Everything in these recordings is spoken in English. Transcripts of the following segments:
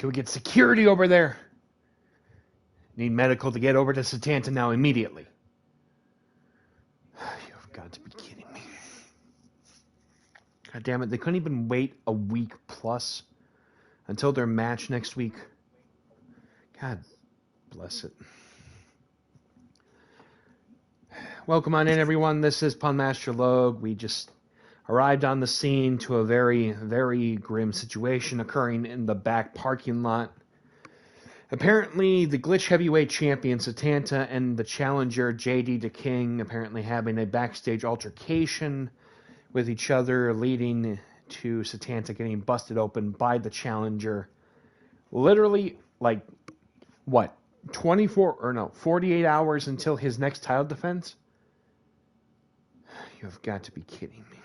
Can we get security over there? Need medical to get over to Satanta now immediately. You've got to be kidding me. God damn it, they couldn't even wait a week plus until their match next week. God bless it. Welcome on in, everyone. This is Punmaster Logue. We just arrived on the scene to a very, very grim situation occurring in the back parking lot. Apparently, the Glitch Heavyweight Champion Satanta and the challenger JD DeKing apparently having a backstage altercation with each other, leading to Satanta getting busted open by the challenger. Literally, 48 hours until his next title defense? You have got to be kidding me.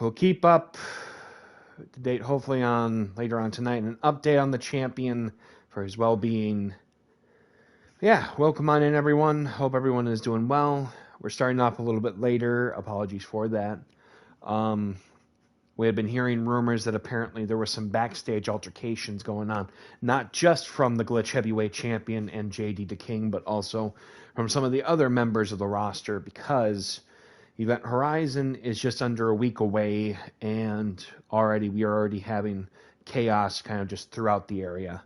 We'll keep up to date, hopefully later on tonight, an update on the champion for his well-being. Yeah, welcome on in, everyone. Hope everyone is doing well. We're starting off a little bit later. Apologies for that. We had been hearing rumors that apparently there were some backstage altercations going on, not just from the Glitch Heavyweight Champion and JD DeKing, but also from some of the other members of the roster, because Event Horizon is just under a week away, and we are already having chaos kind of just throughout the area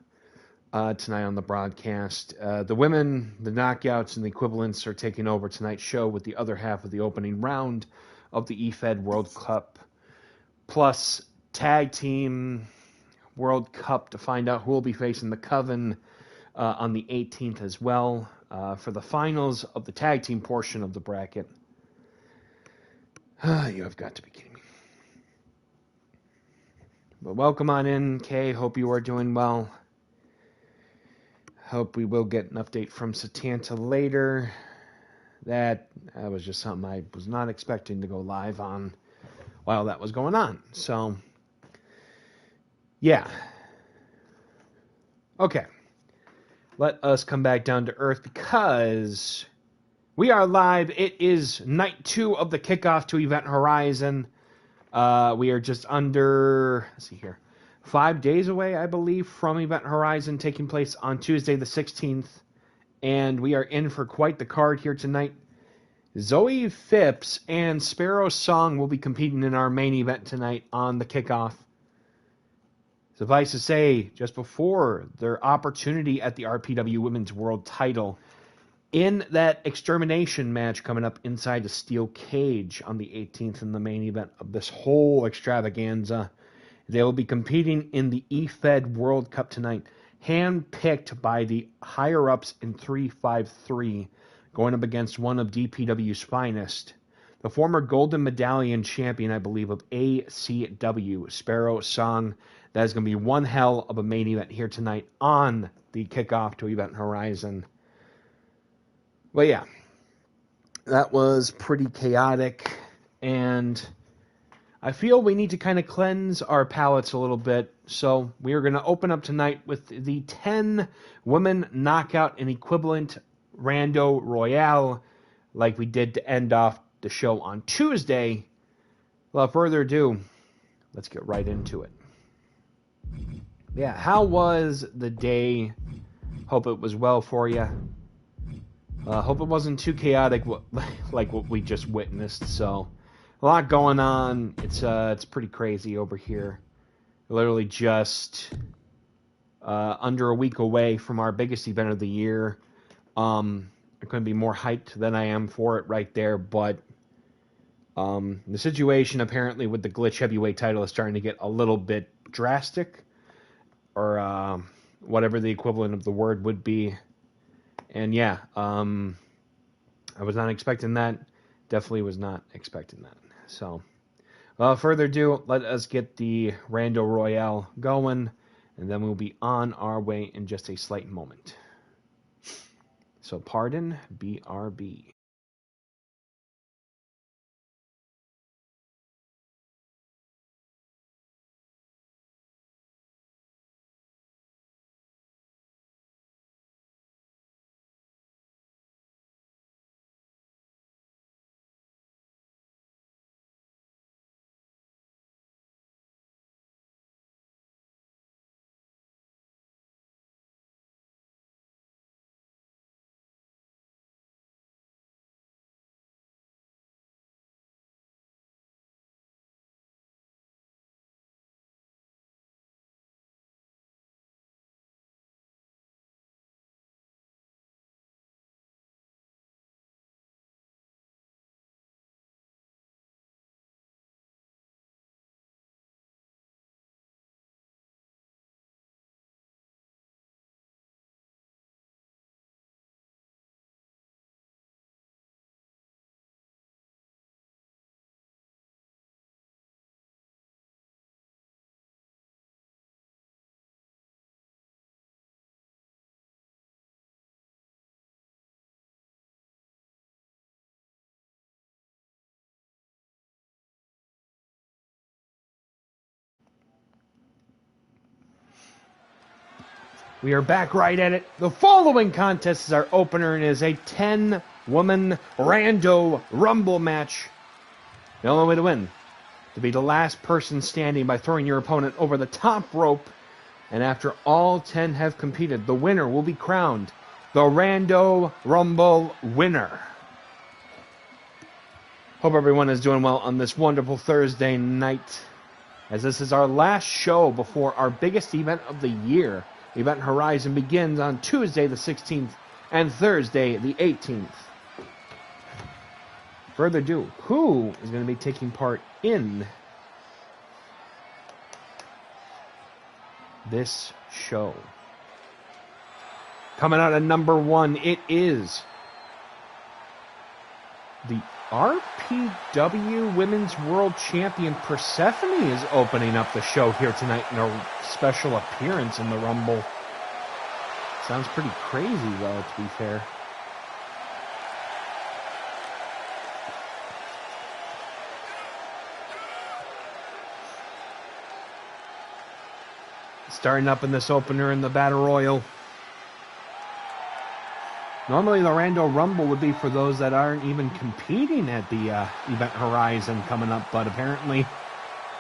tonight on the broadcast. The women, the knockouts, and the equivalents are taking over tonight's show with the other half of the opening round of the EFED World Cup, plus Tag Team World Cup to find out who will be facing the Coven on the 18th as well for the finals of the tag team portion of the bracket. You have got to be kidding me. But welcome on in, Kay. Hope you are doing well. Hope we will get an update from Satanta later. That was just something I was not expecting to go live on while that was going on. So, yeah. Okay. Let us come back down to earth because we are live. It is night 2 of the kickoff to Event Horizon. We are just under, 5 days away, I believe, from Event Horizon taking place on Tuesday the 16th. And we are in for quite the card here tonight. Zoe Phipps and Sparrow Song will be competing in our main event tonight on the kickoff. Suffice to say, just before their opportunity at the RPW Women's World Title, in that extermination match coming up inside the steel cage on the 18th in the main event of this whole extravaganza, they will be competing in the EFED World Cup tonight, handpicked by the higher-ups in 353, going up against one of DPW's finest, the former Golden Medallion champion, I believe, of ACW, Sparrow Song. That is going to be one hell of a main event here tonight on the kickoff to Event Horizon. But yeah, that was pretty chaotic, and I feel we need to kind of cleanse our palates a little bit. So we are going to open up tonight with the 10 women knockout and equivalent Rando Royale, like we did to end off the show on Tuesday. Without further ado, let's get right into it. Yeah, how was the day? Hope it was well for you. Hope it wasn't too chaotic like what we just witnessed. So, a lot going on. It's pretty crazy over here. Literally just under a week away from our biggest event of the year. I'm going to be more hyped than I am for it right there. But the situation apparently with the Glitch Heavyweight title is starting to get a little bit drastic, or whatever the equivalent of the word would be. And yeah, I was not expecting that. Definitely was not expecting that. So, without further ado, let us get the Rando Royale going, and then we'll be on our way in just a slight moment. So, pardon, BRB. We are back right at it. The following contest is our opener and is a 10-woman Rando Rumble match. The only way to win, to be the last person standing by throwing your opponent over the top rope. And after all 10 have competed, the winner will be crowned the Rando Rumble winner. Hope everyone is doing well on this wonderful Thursday night, as this is our last show before our biggest event of the year. Event Horizon begins on Tuesday the 16th and Thursday the 18th. Further ado, who is going to be taking part in this show? Coming out at number 1, it is the RPW Women's World Champion Persephone is opening up the show here tonight in a special appearance in the Rumble. Sounds pretty crazy, though, to be fair. Starting up in this opener in the Battle Royal. Normally, the Rando Rumble would be for those that aren't even competing at the Event Horizon coming up, but apparently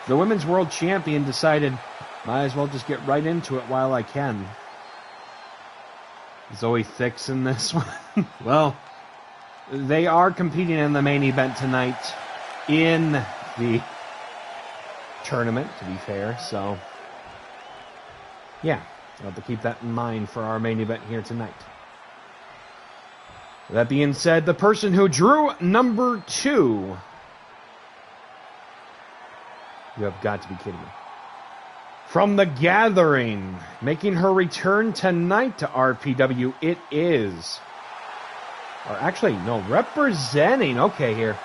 the Women's World Champion decided, might as well just get right into it while I can. Zoe Thicks in this one. Well, they are competing in the main event tonight in the tournament, to be fair, so yeah, I'll have to keep that in mind for our main event here tonight. That being said, the person who drew number 2... You have got to be kidding me. From the Gathering, making her return tonight to RPW, it is... Or actually, no, representing... Okay, here.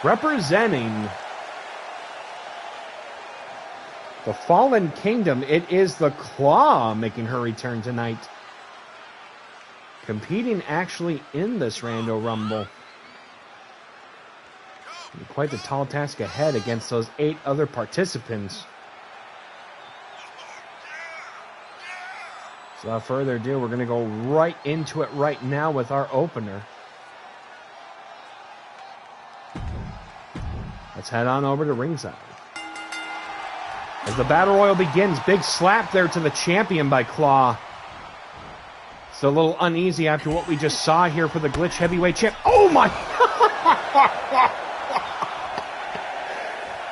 Representing the Fallen Kingdom, it is the Claw making her return tonight. Competing actually in this Rando Rumble. Quite the tall task ahead against those 8 other participants. So without further ado, we're going to go right into it right now with our opener. Let's head on over to ringside. As the Battle Royal begins, big slap there to the champion by Claw. It's a little uneasy after what we just saw here for the Glitch Heavyweight Champ. Oh my!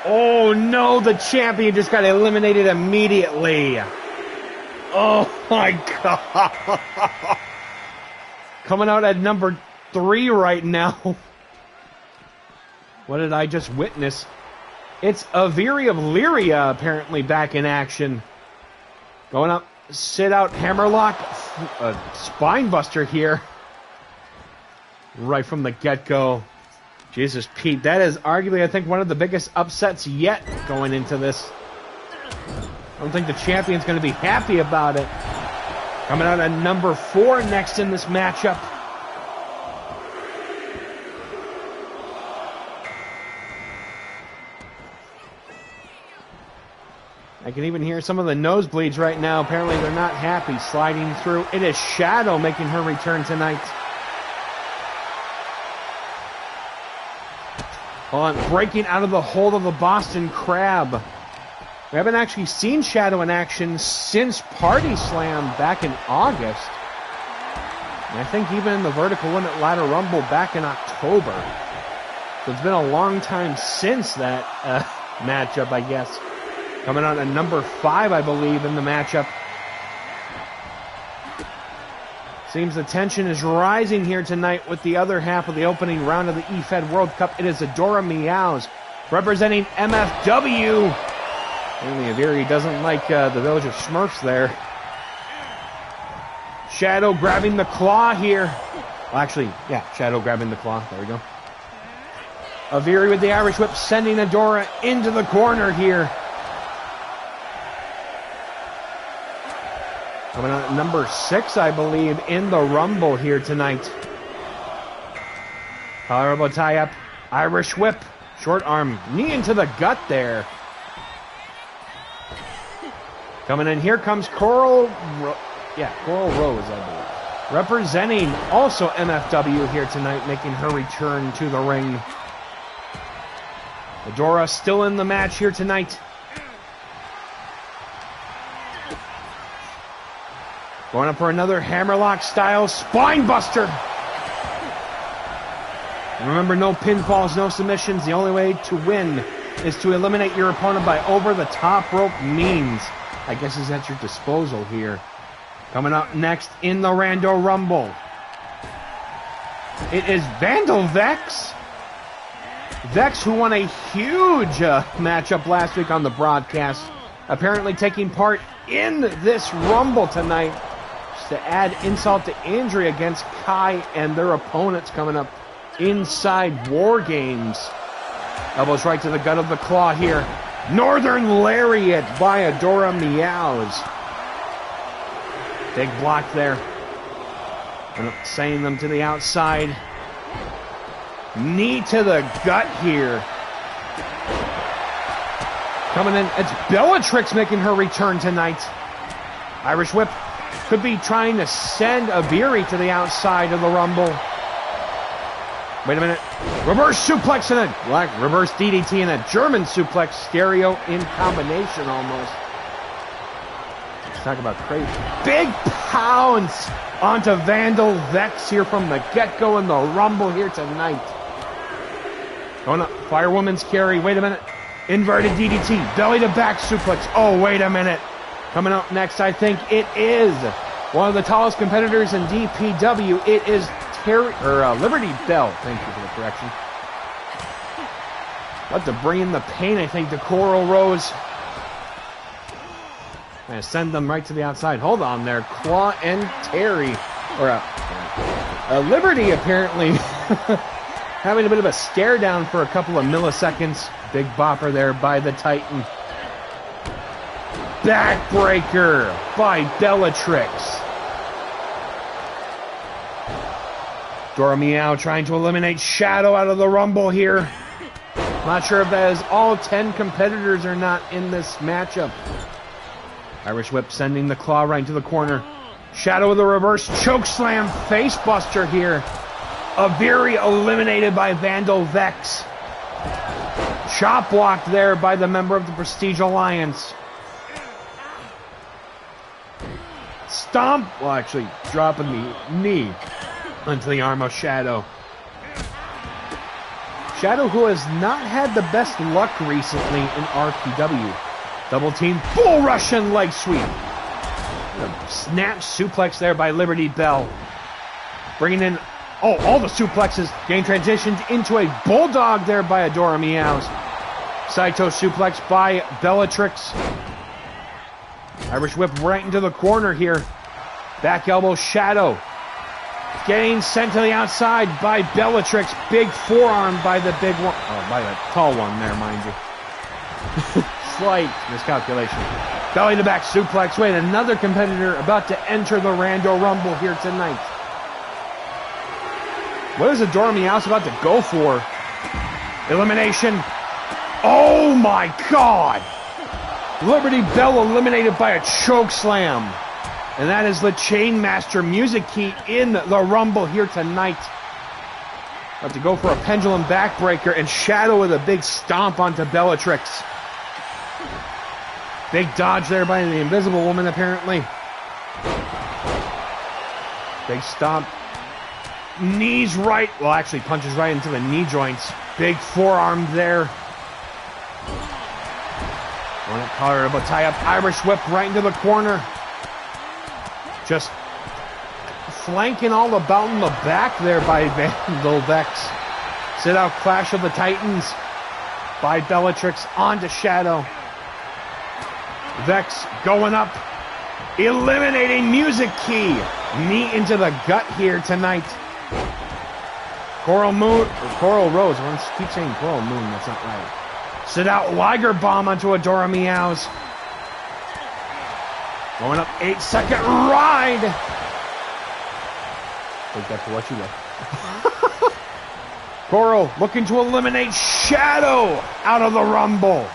Oh no, the champion just got eliminated immediately. Oh my God. Coming out at number 3 right now. What did I just witness? It's Aviri of Lyria apparently back in action. Going up. Sit out hammerlock, spine buster here. Right from the get-go. Jesus, Pete, that is arguably, I think, one of the biggest upsets yet going into this. I don't think the champion's going to be happy about it. Coming out at number 4 next in this matchup. I can even hear some of the nosebleeds right now. Apparently they're not happy. Sliding through. It is Shadow making her return tonight. Hold on. Breaking out of the hold of the Boston Crab. We haven't actually seen Shadow in action since Party Slam back in August. And I think even in the Vertical Limit Ladder Rumble back in October. So it's been a long time since that matchup, I guess. Coming on at number 5, I believe, in the matchup. Seems the tension is rising here tonight with the other half of the opening round of the EFED World Cup. It is Adora Meows, representing MFW. Apparently Aviri doesn't like the Village of Smurfs there. Shadow grabbing the claw here. Well, actually, yeah, Shadow grabbing the claw. There we go. Aviri with the Irish Whip, sending Adora into the corner here. Coming out at number 6, I believe, in the Rumble here tonight. Collarbone tie-up, Irish Whip, short arm, knee into the gut there. Coming in, here comes Coral Rose, I believe. Representing also MFW here tonight, making her return to the ring. Adora still in the match here tonight. Going up for another hammerlock style spine buster. And remember, no pinfalls, no submissions. The only way to win is to eliminate your opponent by over the top rope means. I guess is at your disposal here. Coming up next in the Rando Rumble, it is Vandal Vex. Vex, who won a huge matchup last week on the broadcast, apparently taking part in this Rumble tonight. Just to add insult to injury against Kai and their opponents coming up inside War Games. Elbows right to the gut of the claw here. Northern Lariat by Adora Meows. Big block there. And sending them to the outside. Knee to the gut here. Coming in, it's Bellatrix making her return tonight. Irish Whip could be trying to send Abiri to the outside of the Rumble. Wait a minute. Reverse suplex and a reverse DDT and a German suplex. Stereo in combination almost. Let's talk about crazy. Big pounce onto Vandal Vex here from the get-go in the Rumble here tonight. Going up. Firewoman's carry. Wait a minute. Inverted DDT. Belly to back suplex. Oh, wait a minute. Coming up next, I think it is one of the tallest competitors in DPW. It is Liberty Bell. Thank you for the correction. About to bring in the pain, I think, to Coral Rose. Gonna send them right to the outside. Hold on there. Claw and Terry. Liberty apparently having a bit of a stare down for a couple of milliseconds. Big bopper there by the Titan. Backbreaker by Bellatrix. Dora Meow trying to eliminate Shadow out of the Rumble here. Not sure if that is all 10 competitors or not in this matchup. Irish Whip sending the claw right into the corner. Shadow with a reverse chokeslam facebuster here. Abiri eliminated by Vandal Vex. Chop blocked there by the member of the Prestige Alliance. Stomp, well actually dropping the knee onto the arm of Shadow. Shadow, who has not had the best luck recently in RPW. Double team, full Russian leg sweep. A snap suplex there by Liberty Bell. Bringing in, all the suplexes. Game transitioned into a bulldog there by Adora Meows. Saito suplex by Bellatrix. Irish Whip right into the corner here. Back elbow Shadow. Getting sent to the outside by Bellatrix. Big forearm by the big one. Oh, by the tall one there, mind you. Slight miscalculation. Belly to back suplex. Wait, another competitor about to enter the Rando Rumble here tonight. What is Adora Meows about to go for? Elimination. Oh my God! Liberty Bell eliminated by a choke slam. And that is the Chainmaster Music Key in the Rumble here tonight. About to go for a pendulum backbreaker, and Shadow with a big stomp onto Bellatrix. Big dodge there by the Invisible Woman, apparently. Big stomp. Knees right. Well, actually punches right into the knee joints. Big forearm there. One at collar elbow tie up. Irish Whip right into the corner. Just flanking all about in the back there by Vandal Vex. Sit out Clash of the Titans by Bellatrix onto Shadow. Vex going up. Eliminating Music Key. Knee into the gut here tonight. Coral Rose. I keep saying Coral Moon, that's not right. Sit out Liger Bomb onto Adora Meows. Going up, 8-second ride. Take that for what you will. Coral looking to eliminate Shadow out of the Rumble.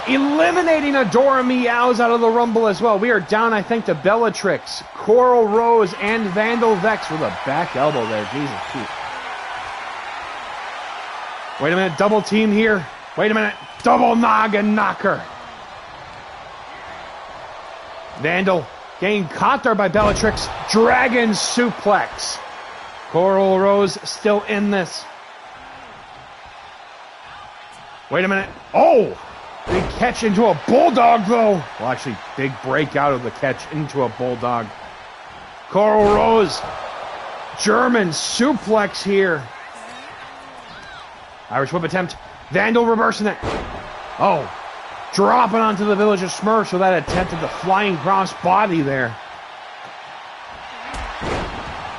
eliminating Adora Meows out of the Rumble as well. We are down, I think, to Bellatrix, Coral Rose, and Vandal Vex with a back elbow there. Jesus, Pete. Wait a minute, double team here. Wait a minute, double noggin knocker. Vandal getting caught there by Bellatrix. Dragon suplex. Coral Rose still in this. Wait a minute. Oh! Big catch into a bulldog, though. Well, actually, big break out of the catch into a bulldog. Coral Rose. German suplex here. Irish whip attempt. Vandal reversing it. Oh. Dropping onto the Village of Smurfs with that attempt at the flying cross body there.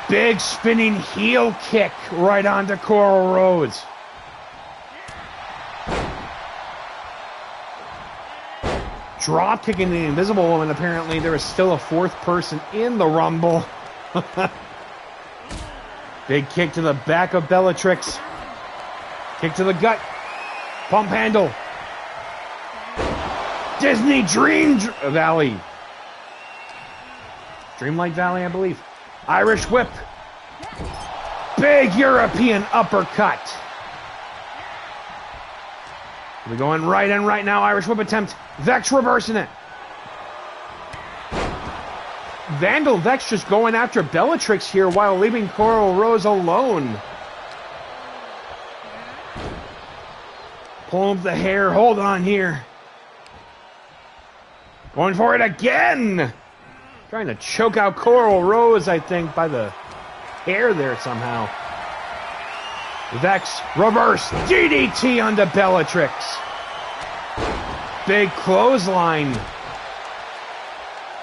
Big spinning heel kick right onto Coral Rose. Drop kicking the Invisible Woman. Apparently there is still a fourth person in the Rumble. Big kick to the back of Bellatrix. Kick to the gut. Pump handle. Disney Dream Valley. Dreamlight Valley, I believe. Irish whip. Big European uppercut. We're going right and right now. Irish whip attempt. Vex reversing it. Vandal Vex just going after Bellatrix here while leaving Coral Rose alone. Pulling up the hair. Hold on here. Going for it again. Trying to choke out Coral Rose, I think, by the hair there somehow. Vex reverse DDT onto Bellatrix. Big clothesline.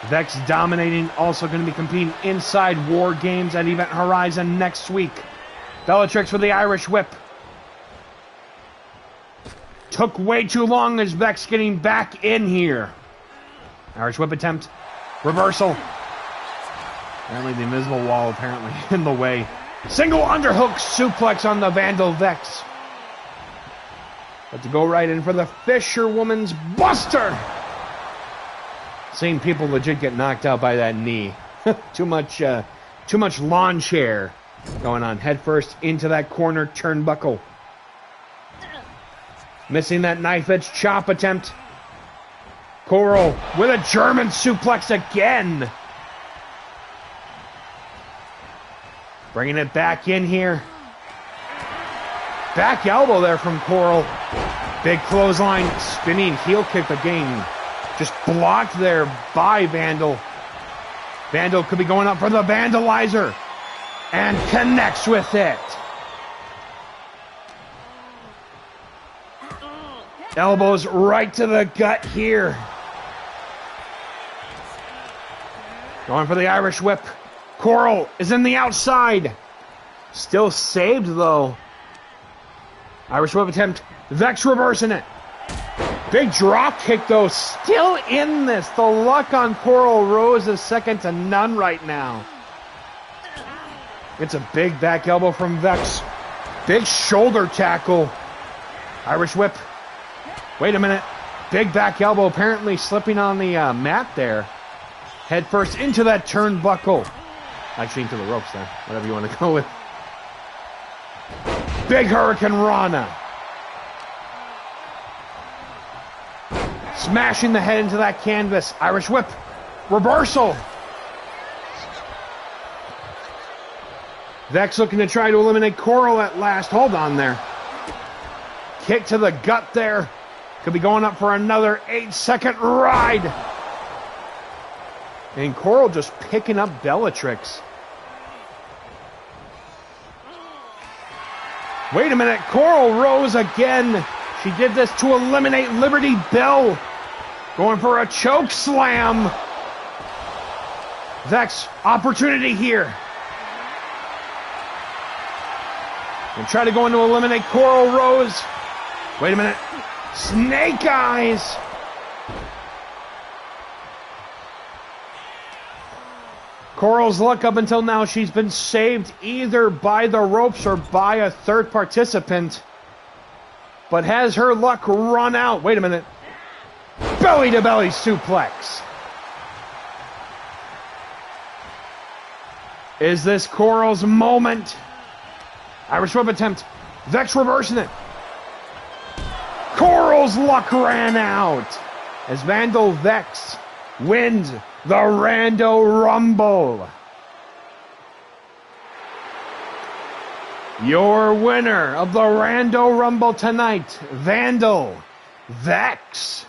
Vex dominating, also going to be competing inside War Games at Event Horizon next week. Bellatrix with the Irish whip. Took way too long as Vex getting back in here. Irish whip attempt. Reversal. Apparently the invisible wall apparently in the way. Single underhook suplex on the Vandal Vex. But to go right in for the Fisherwoman's Buster. Seeing people legit get knocked out by that knee. too much lawn chair going on. Head first into that corner turnbuckle. Missing that knife edge chop attempt. Coral with a German suplex again. Bringing it back in here. Back elbow there from Coral. Big clothesline, spinning heel kick again. Just blocked there by Vandal. Vandal could be going up for the Vandalizer. And connects with it. Elbows right to the gut here. Going for the Irish whip. Coral is in the outside. Still saved, though. Irish whip attempt. Vex reversing it. Big drop kick, though. Still in this. The luck on Coral Rose is second to none right now. It's a big back elbow from Vex. Big shoulder tackle. Irish whip. Wait a minute. Big back elbow apparently slipping on the mat there. Head first into that turnbuckle. Actually, into the ropes there. Whatever you want to go with. Big Hurricane Rana. Smashing the head into that canvas. Irish whip. Reversal. Vex looking to try to eliminate Coral at last. Hold on there. Kick to the gut there. Could be going up for another 8-second ride. And Coral just picking up Bellatrix. Wait a minute. Coral Rose again. She did this to eliminate Liberty Bell. Going for a choke slam. Vex, opportunity here. And try to go in to eliminate Coral Rose. Wait a minute. Snake Eyes. Coral's luck up until now, she's been saved either by the ropes or by a third participant. But has her luck run out? Wait a minute. belly-to-belly suplex. Is this Coral's moment? Irish whip attempt. Vex reversing it. Coral's luck ran out as Vandal Vex wins the Rando Rumble. Your winner of the Rando Rumble tonight, Vandal Vex.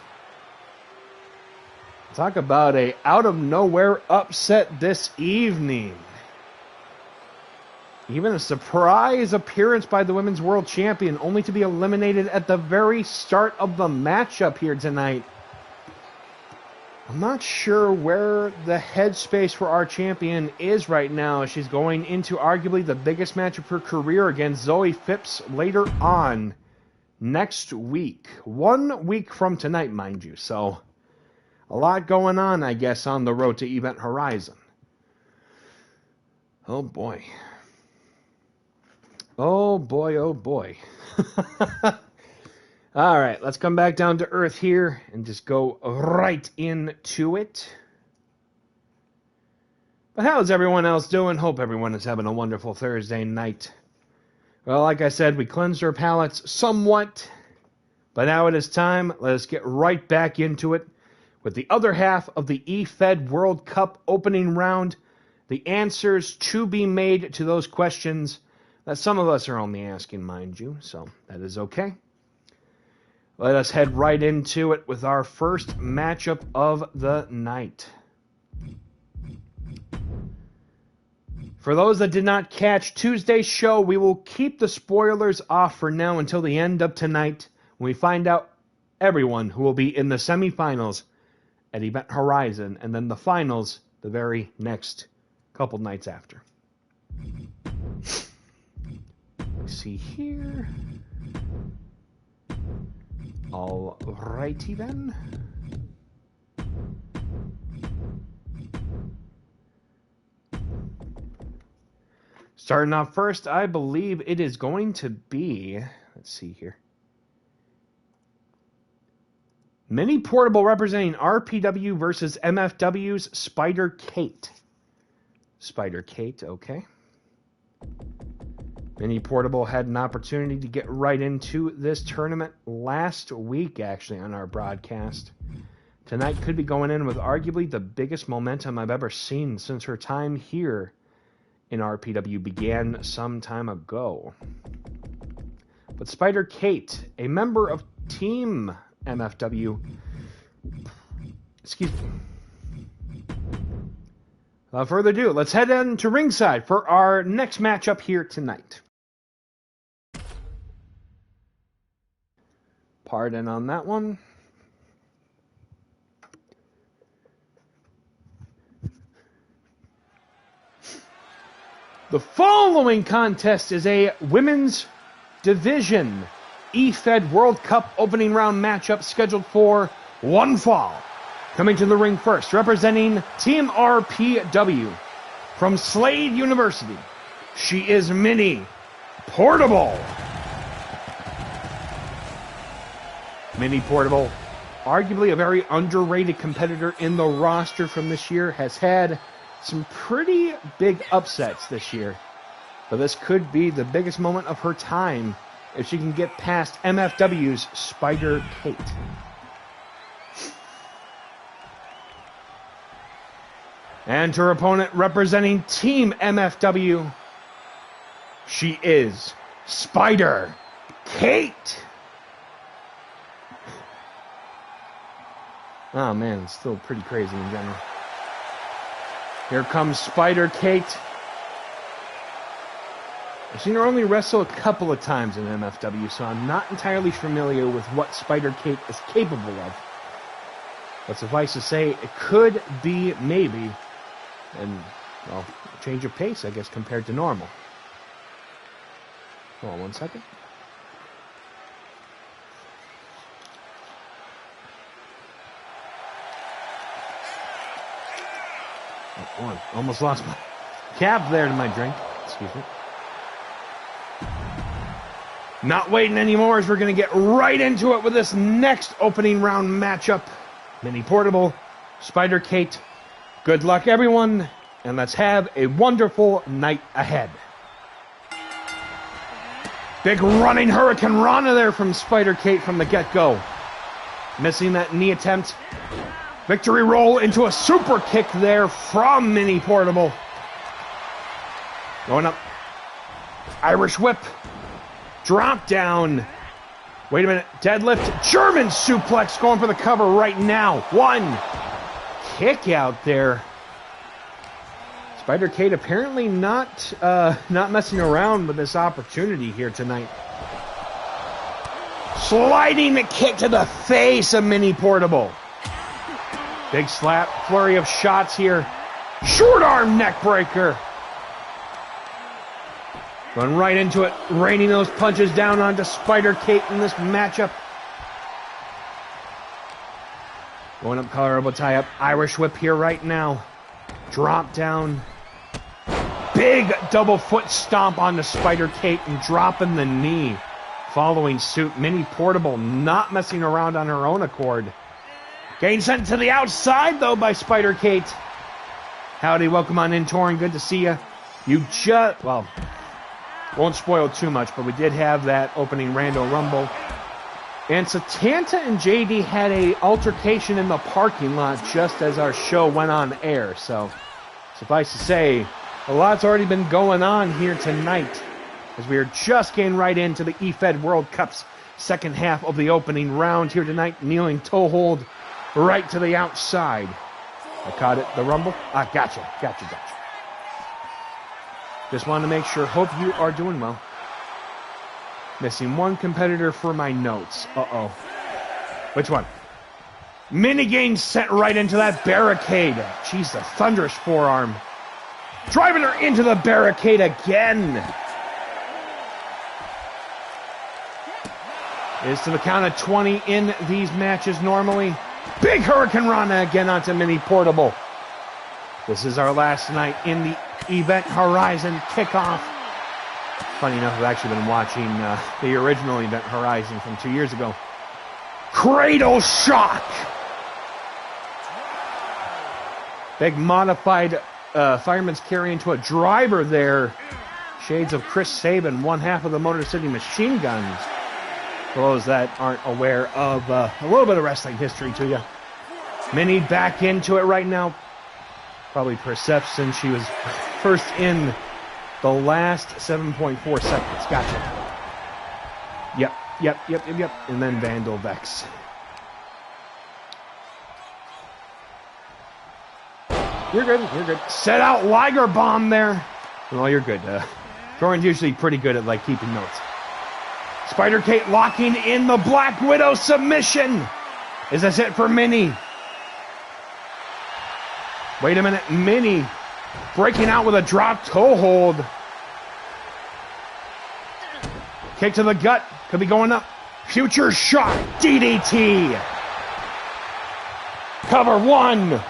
Talk about a out-of-nowhere upset this evening. Even a surprise appearance by the Women's World Champion, only to be eliminated at the very start of the matchup here tonight. I'm not sure where the headspace for our champion is right now. She's going into arguably the biggest match of her career against Zoe Phipps later on next week. 1 week from tonight, mind you. So, a lot going on, I guess, on the road to Event Horizon. Oh, boy. Oh, boy, oh, boy. All right, let's come back down to earth here and just go right into it. But how's everyone else doing? Hope everyone is having a wonderful Thursday night. Well, like I said, we cleansed our palates somewhat. But now it is time. Let us get right back into it with the other half of the eFed World Cup opening round. The answers to be made to those questions that some of us are only asking, mind you, so that is okay. Let us head right into it with our first matchup of the night. For those that did not catch Tuesday's show, we will keep the spoilers off for now until the end of tonight when we find out everyone who will be in the semifinals at Event Horizon and then the finals the very next couple nights after. See here. All righty then. Starting off first, I believe it is going to be, let's see here. Mini Portable representing RPW versus MFW's Spider Kate. Spider Kate, okay. Mini Portable had an opportunity to get right into this tournament last week, actually, on our broadcast. Tonight could be going in with arguably the biggest momentum I've ever seen since her time here in RPW began some time ago. But Spider Kate, a member of Team MFW, excuse me. Without further ado, let's head on to ringside for our next matchup here tonight. Pardon on that one. The following contest is a women's division eFed World Cup opening round matchup scheduled for one fall. Coming to the ring first, representing Team RPW from Slade University, she is Mini Portable. Mini Portable, arguably a very underrated competitor in the roster from this year, has had some pretty big upsets this year. But this could be the biggest moment of her time if she can get past MFW's Spider Kate. And her opponent representing Team MFW, she is Spider Kate. Oh man, it's still pretty crazy in general. Here comes Spider Kate. I've seen her only wrestle a couple of times in MFW, so I'm not entirely familiar with what Spider Kate is capable of. But suffice to say, it could be maybe, and, well, a change of pace, I guess, compared to normal. Hold on 1 second. Oh, almost lost my cap there to my drink. Excuse me. Not waiting anymore as we're going to get right into it with this next opening round matchup. Mini Portable, Spider Kate, good luck everyone, and let's have a wonderful night ahead. Big running Hurricane Rana there from Spider Kate from the get-go. Missing that knee attempt. Victory roll into a super kick there from Mini Portable. Going up. Irish whip. Drop down. Wait a minute. Deadlift. German suplex going for the cover right now. One. Kick out there. Spider Kate apparently not messing around with this opportunity here tonight. Sliding the kick to the face of Mini Portable. Big slap, flurry of shots here. Short arm neck breaker. Going right into it, raining those punches down onto Spider Kate in this matchup. Going up, collar elbow tie up, Irish whip here right now. Drop down. Big double foot stomp onto Spider Kate and dropping the knee. Following suit, Mini Portable not messing around on her own accord. Getting sent to the outside, though, by Spider Kate. Howdy, welcome on in, Torin. Good to see you. Well, won't spoil too much, but we did have that opening Rando Rumble. And Satanta and JD had a altercation in the parking lot just as our show went on air. So, suffice to say, a lot's already been going on here tonight, as we are just getting right into the EFED World Cup's second half of the opening round here tonight. Kneeling toe hold right to the outside. I caught it, the Rumble. Gotcha. Just wanted to make sure. Hope you are doing well. Missing one competitor for my notes. Uh-oh. Which one? Minigame sent right into that barricade. Jeez, the thunderous forearm. Driving her into the barricade again. Is to the count of 20 in these matches normally. Big Hurricane Rana again onto Mini Portable. This is our last night in the Event Horizon Kickoff. Funny enough, I've actually been watching the original Event Horizon from 2 years ago. Cradle Shock! Big modified fireman's carry into a driver there. Shades of Chris Sabin, one half of the Motor City Machine Guns. For those that aren't aware of a little bit of wrestling history to you. Mini back into it right now. Probably percept since she was first in the last 7.4 seconds. Gotcha. Yep. And then Vandal Vex. You're good. Set out Liger Bomb there. Well, you're good. Torin's usually pretty good at keeping notes. Spider Kate locking in the Black Widow submission. Is this it for Mini? Wait a minute. Mini breaking out with a drop toe hold. Kick to the gut. Could be going up. Future Shock. DDT. Cover 1,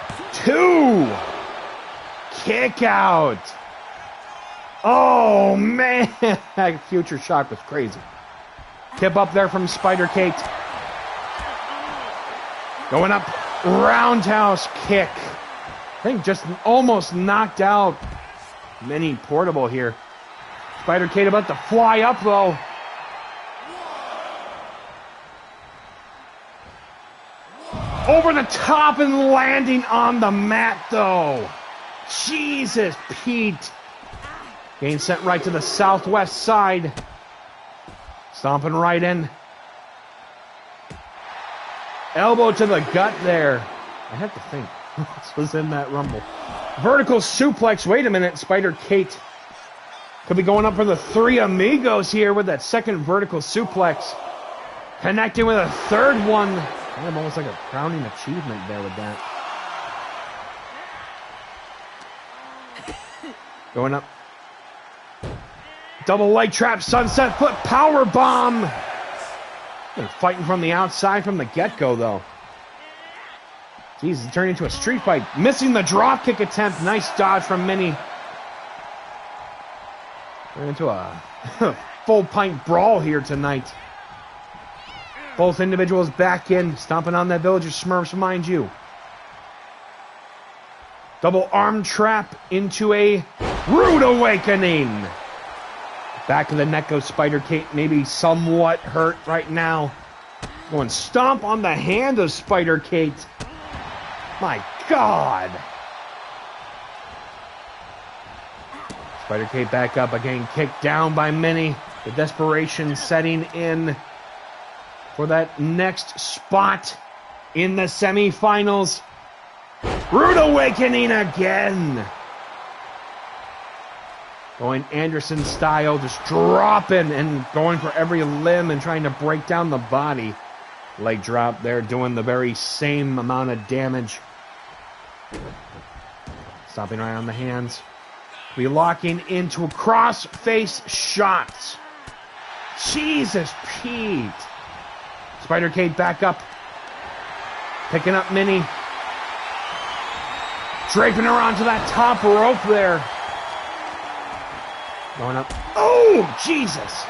2. Kick out. Oh, man. Future Shock was crazy. Tip up there from Spider Kate. Going up. Roundhouse kick. I think just almost knocked out Mini Portable here. Spider Kate about to fly up, though. Over the top and landing on the mat, though. Jesus, Pete. Getting sent right to the southwest side. Stomping right in. Elbow to the gut there. I have to think. This was in that Rumble. Vertical suplex. Wait a minute. Spider Kate could be going up for the Three Amigos here with that second vertical suplex. Connecting with a third one. Damn, almost like a crowning achievement there with that. Going up. Double leg trap, sunset foot, power bomb. They're fighting from the outside from the get-go, though. Jeez, it's turning into a street fight. Missing the drop kick attempt. Nice dodge from Mini. We're into a full pint brawl here tonight. Both individuals back in, stomping on that Villager Smurfs, mind you. Double arm trap into a rude awakening. Back of the neck of Spider-Kate, maybe somewhat hurt right now. Going stomp on the hand of Spider-Kate. My God. Spider-Kate back up again, kicked down by Minnie. The desperation setting in for that next spot in the semifinals. Rude awakening again. Going Anderson style, just dropping and going for every limb and trying to break down the body. Leg drop there, doing the very same amount of damage. Stopping right on the hands. We locking into a cross-face shots. Jesus, Pete. Spider-Kate back up. Picking up Minnie. Draping her onto that top rope there. Going up. Oh, Jesus.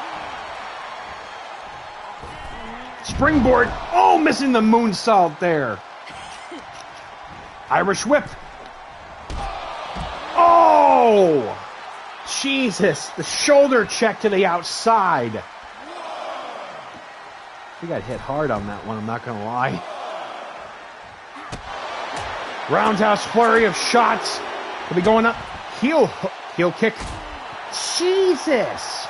Springboard. Oh, missing the moonsault there. Irish whip. Oh, Jesus. The shoulder check to the outside. He got hit hard on that one, I'm not going to lie. Roundhouse flurry of shots. Will be going up. Heel kick. Jesus.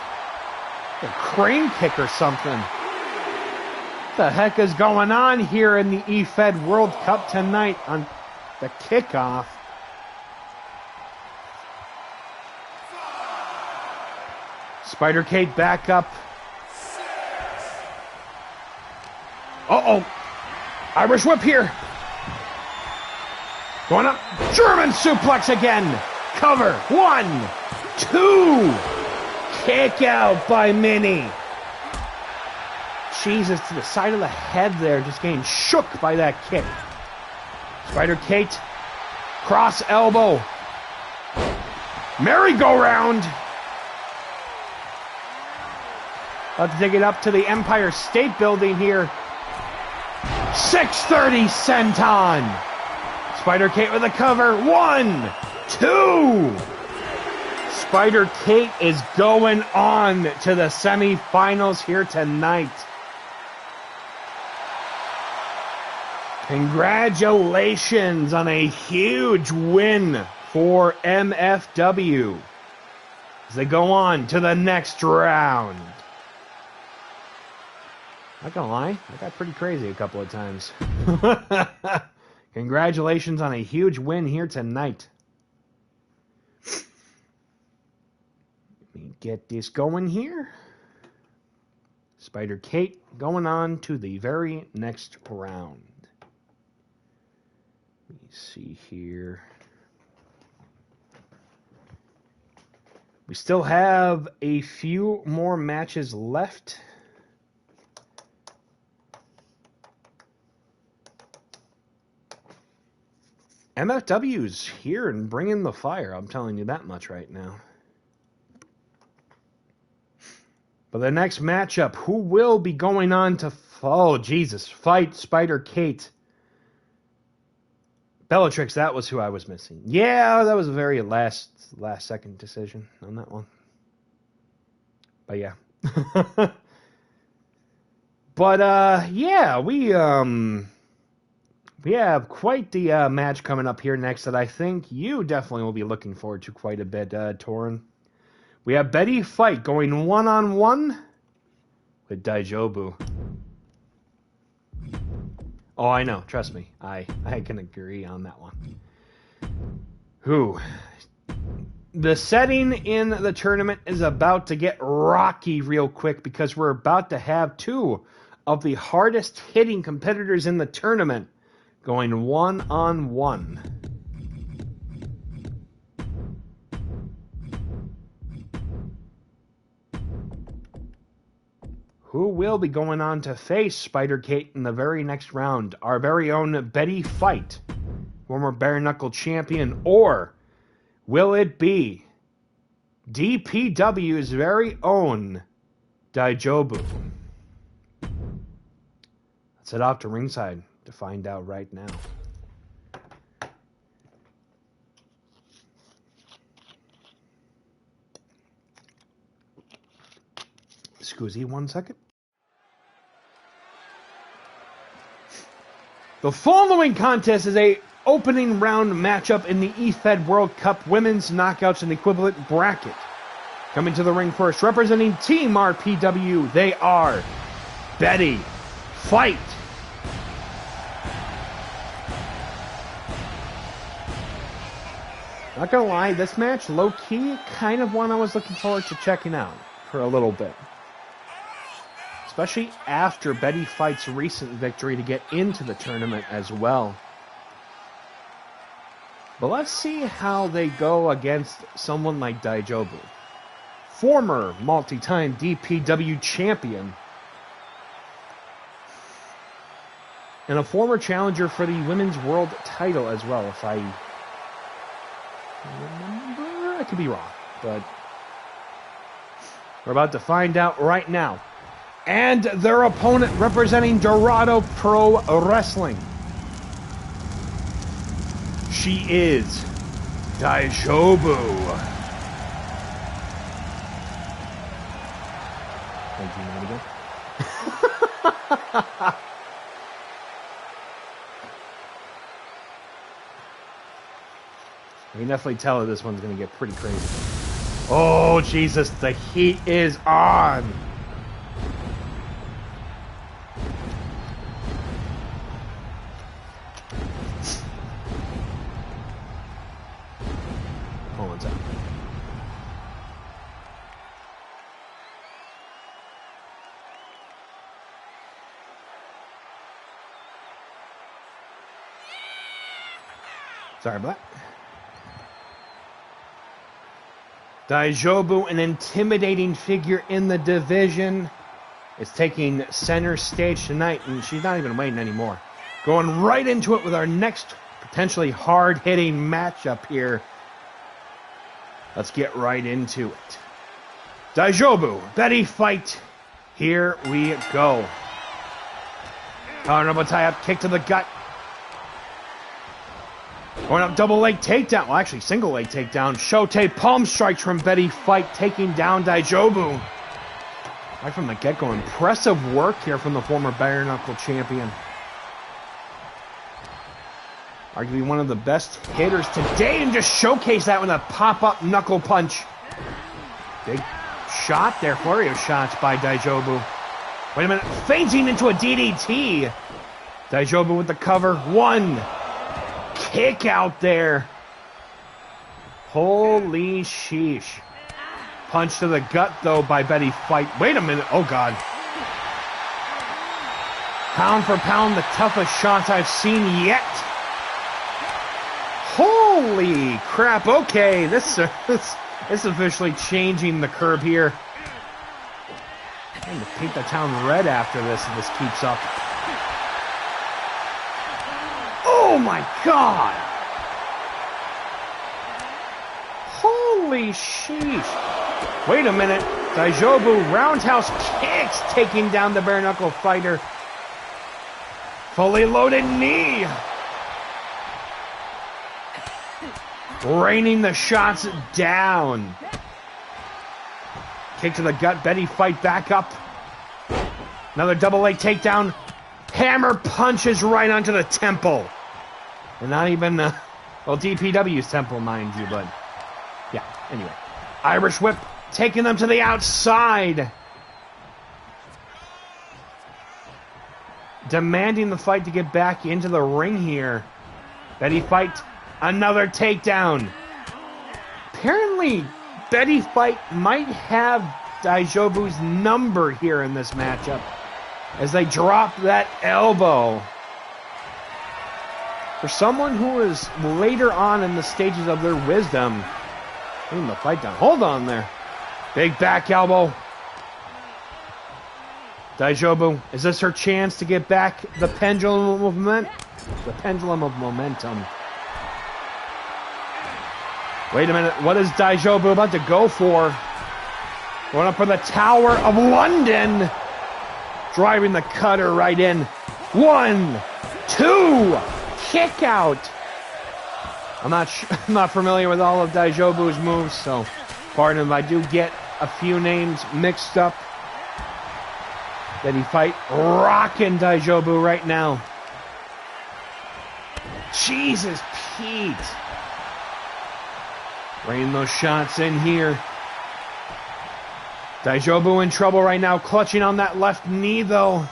A crane kick or something. What the heck is going on here in the eFed World Cup tonight on the kickoff? Spider-Kate back up. Uh-oh. Irish whip here. Going up. German suplex again. Cover. 1, 2. Kick out by Minnie. Jesus, to the side of the head there. Just getting shook by that kick. Spider-Kate. Cross elbow. Merry-go-round. About to take it up to the Empire State Building here. 630 senton. Spider-Kate with a cover. 1, 2. Spider-Kate is going on to the semifinals here tonight. Congratulations on a huge win for MFW as they go on to the next round. Not gonna lie, I got pretty crazy a couple of times. Congratulations on a huge win here tonight. Let me get this going here. Spider-Kate going on to the very next round. Let me see here. We still have a few more matches left. MFW's here and bringing the fire. I'm telling you that much right now. But the next matchup, who will be going on to, oh Jesus, fight Spider-Kate? Bellatrix, that was who I was missing. Yeah, that was a very last second decision on that one. But yeah. But yeah, we have quite the match coming up here next that I think you definitely will be looking forward to quite a bit, Torin. We have Betty Fight going one-on-one with Daijobu. Oh, I know. Trust me. I can agree on that one. The setting in the tournament is about to get rocky real quick because we're about to have two of the hardest hitting competitors in the tournament going one-on-one. Who will be going on to face Spider-Kate in the very next round? Our very own Betty Fight, former bare knuckle champion, or will it be DPW's very own Daijobu? Let's head off to ringside to find out right now. Excuse me 1 second. The following contest is a opening round matchup in the eFed World Cup Women's Knockouts and Equivalent Bracket. Coming to the ring first, representing Team RPW, they are Betty Fight. Not gonna lie, this match, low-key, kind of one I was looking forward to checking out for a little bit. Especially after Betty Fight's recent victory to get into the tournament as well. But let's see how they go against someone like Daijobu. Former multi-time DPW champion. And a former challenger for the women's world title as well, if I remember. I could be wrong, but we're about to find out right now. And their opponent representing Dorado Pro Wrestling. She is Daijobu. Thank you, Nadiga. You can definitely tell that this one's going to get pretty crazy. Oh, Jesus, the heat is on. Sorry about that. Daijobu, an intimidating figure in the division, is taking center stage tonight, and she's not even waiting anymore. Going right into it with our next potentially hard-hitting matchup here. Let's get right into it. Daijobu, Betty Fight. Here we go. Honorable tie-up, kick to the gut. Going up double leg takedown. Well, actually, single leg takedown. Shote palm strikes from Betty Fight, taking down Daijobu. Right from the get-go. Impressive work here from the former bare knuckle champion. Arguably one of the best hitters today, and just showcase that with a pop-up knuckle punch. Big shot there. Flurry of shots by Daijobu. Wait a minute. Fainting into a DDT. Daijobu with the cover. One. Kick out there. Holy sheesh. Punch to the gut, though, by Betty Fight. Wait a minute. Oh, God. Pound for pound, the toughest shots I've seen yet. Holy crap. Okay, this is officially changing the curve here. I'm going to paint the town red after this if this keeps up. Oh my God! Holy sheesh! Wait a minute. Daijobu roundhouse kicks, taking down the bare knuckle fighter. Fully loaded knee. Raining the shots down. Kick to the gut. Betty Fight back up. Another double leg takedown. Hammer punches right onto the temple. And not even, well, DPW's temple, mind you, but yeah, anyway. Irish whip, taking them to the outside. Demanding the fight to get back into the ring here. Betty Fight, another takedown. Apparently, Betty Fight might have Daijobu's number here in this matchup as they drop that elbow. For someone who is later on in the stages of their wisdom, putting the fight down. Hold on there. Big back elbow. Daijobu, is this her chance to get back the pendulum of momentum? Wait a minute. What is Daijobu about to go for? Going up for the Tower of London. Driving the cutter right in. 1, 2, kick out. I'm not familiar with all of Daijobu's moves, so pardon if I do get a few names mixed up. Betty Fight rocking Daijobu right now. Jesus, Pete. Raining those shots in here. Daijobu in trouble right now, clutching on that left knee, though.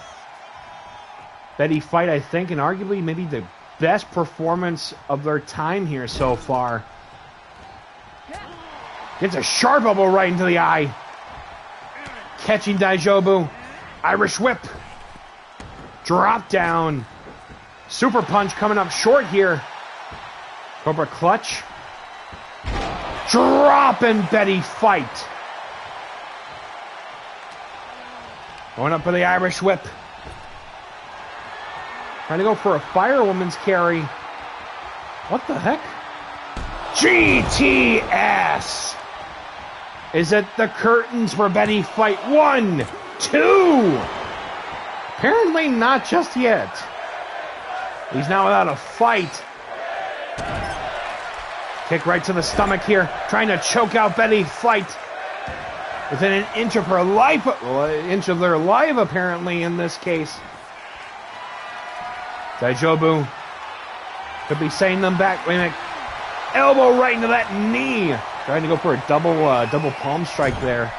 Betty Fight, I think, and arguably maybe the best performance of their time here so far. Gets a sharp elbow right into the eye. Catching Daijobu. Irish whip. Drop down. Super punch coming up short here. Cobra clutch. Dropping Betty Fight. Going up for the Irish whip. Trying to go for a firewoman's carry. What the heck? GTS! Is it the curtains for Betty Fight? 1, 2! Apparently not just yet. He's now without a fight. Kick right to the stomach here. Trying to choke out Betty Fight. Within an inch of her life. Well, an inch of their life, apparently, in this case. Daijobu could be sending them back. Wait a minute. Elbow right into that knee. Trying to go for a double palm strike there.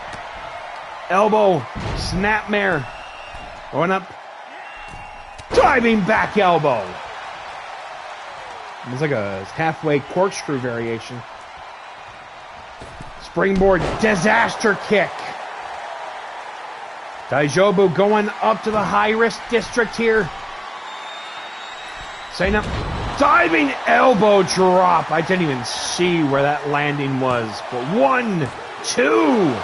Elbow. Snapmare. Going up. Diving back elbow. It's like a halfway corkscrew variation. Springboard disaster kick. Daijobu going up to the high-risk district here. Setting up. Diving elbow drop. I didn't even see where that landing was. But 1, 2.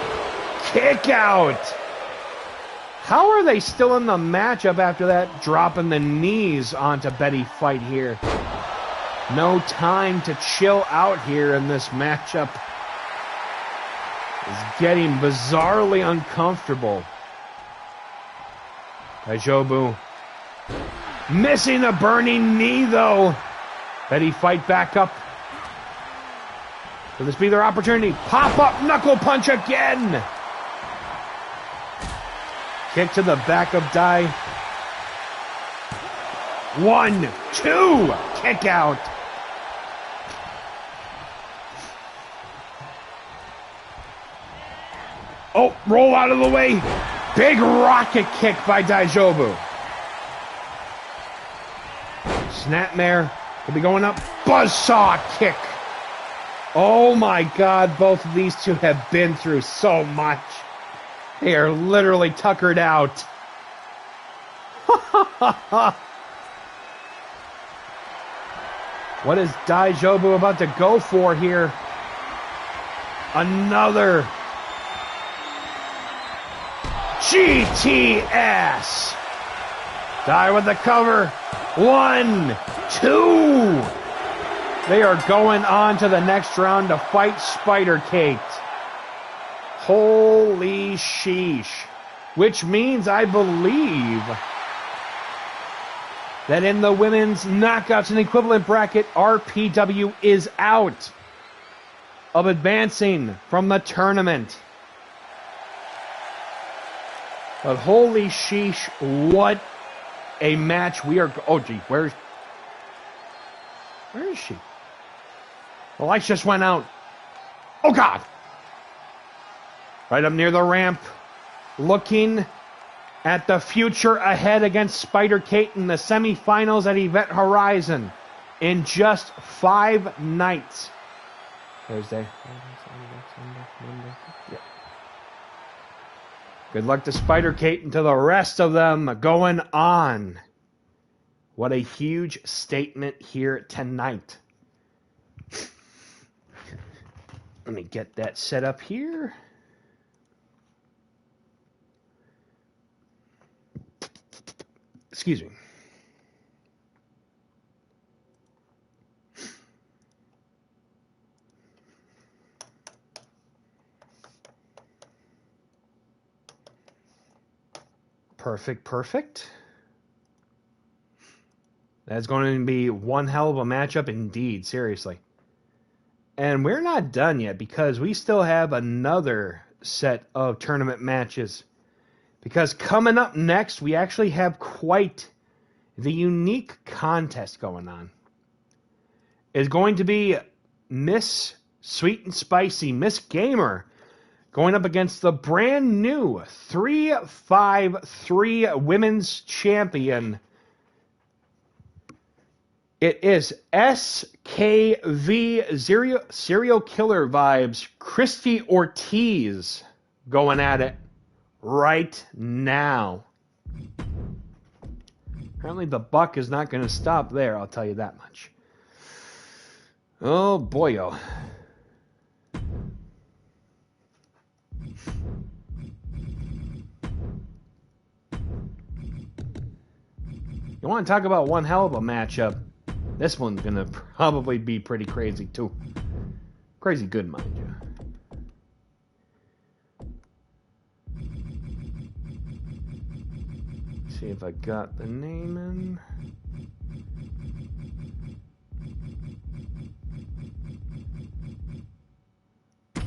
Kick out. How are they still in the matchup after that? Dropping the knees onto Betty Fight here. No time to chill out here in this matchup. It's getting bizarrely uncomfortable. Daijobu missing a burning knee, though. Betty Fight back up. Will this be their opportunity? Pop up knuckle punch again. Kick to the back of Dai. 1, 2. Kick out. Oh, roll out of the way. Big rocket kick by Daijobu. Snapmare. Could be going up. Buzzsaw kick. Oh my God, both of these two have been through so much. They are literally tuckered out. What is Daijobu about to go for here? Another GTS. Dai with the cover. 1, 2. They are going on to the next round to fight Spider Kate. Holy sheesh. Which means I believe that in the women's knockouts and equivalent bracket, RPW is out of advancing from the tournament. But holy sheesh, what a match we are... Oh, gee, where is she? The lights just went out. Oh, God. Right up near the ramp. Looking at the future ahead against Spider Kate in the semifinals at Event Horizon in just 5 nights. Thursday. Monday. Yep. Good luck to Spider Kate and to the rest of them going on. What a huge statement here tonight. Let me get that set up here. Excuse me. Perfect. That's going to be one hell of a matchup indeed, seriously. And we're not done yet because we still have another set of tournament matches. Because coming up next, we actually have quite the unique contest going on. It's going to be Miss Sweet and Spicy, Miss Gamer, going up against the brand new 3-5-3 Women's Champion. It is SKV Serial Killer Vibes, Christy Ortiz, going at it right now. Apparently the buck is not going to stop there, I'll tell you that much. Oh, boyo. You want to talk about one hell of a matchup? This one's going to probably be pretty crazy, too. Crazy good, mind you. See if I got the name in.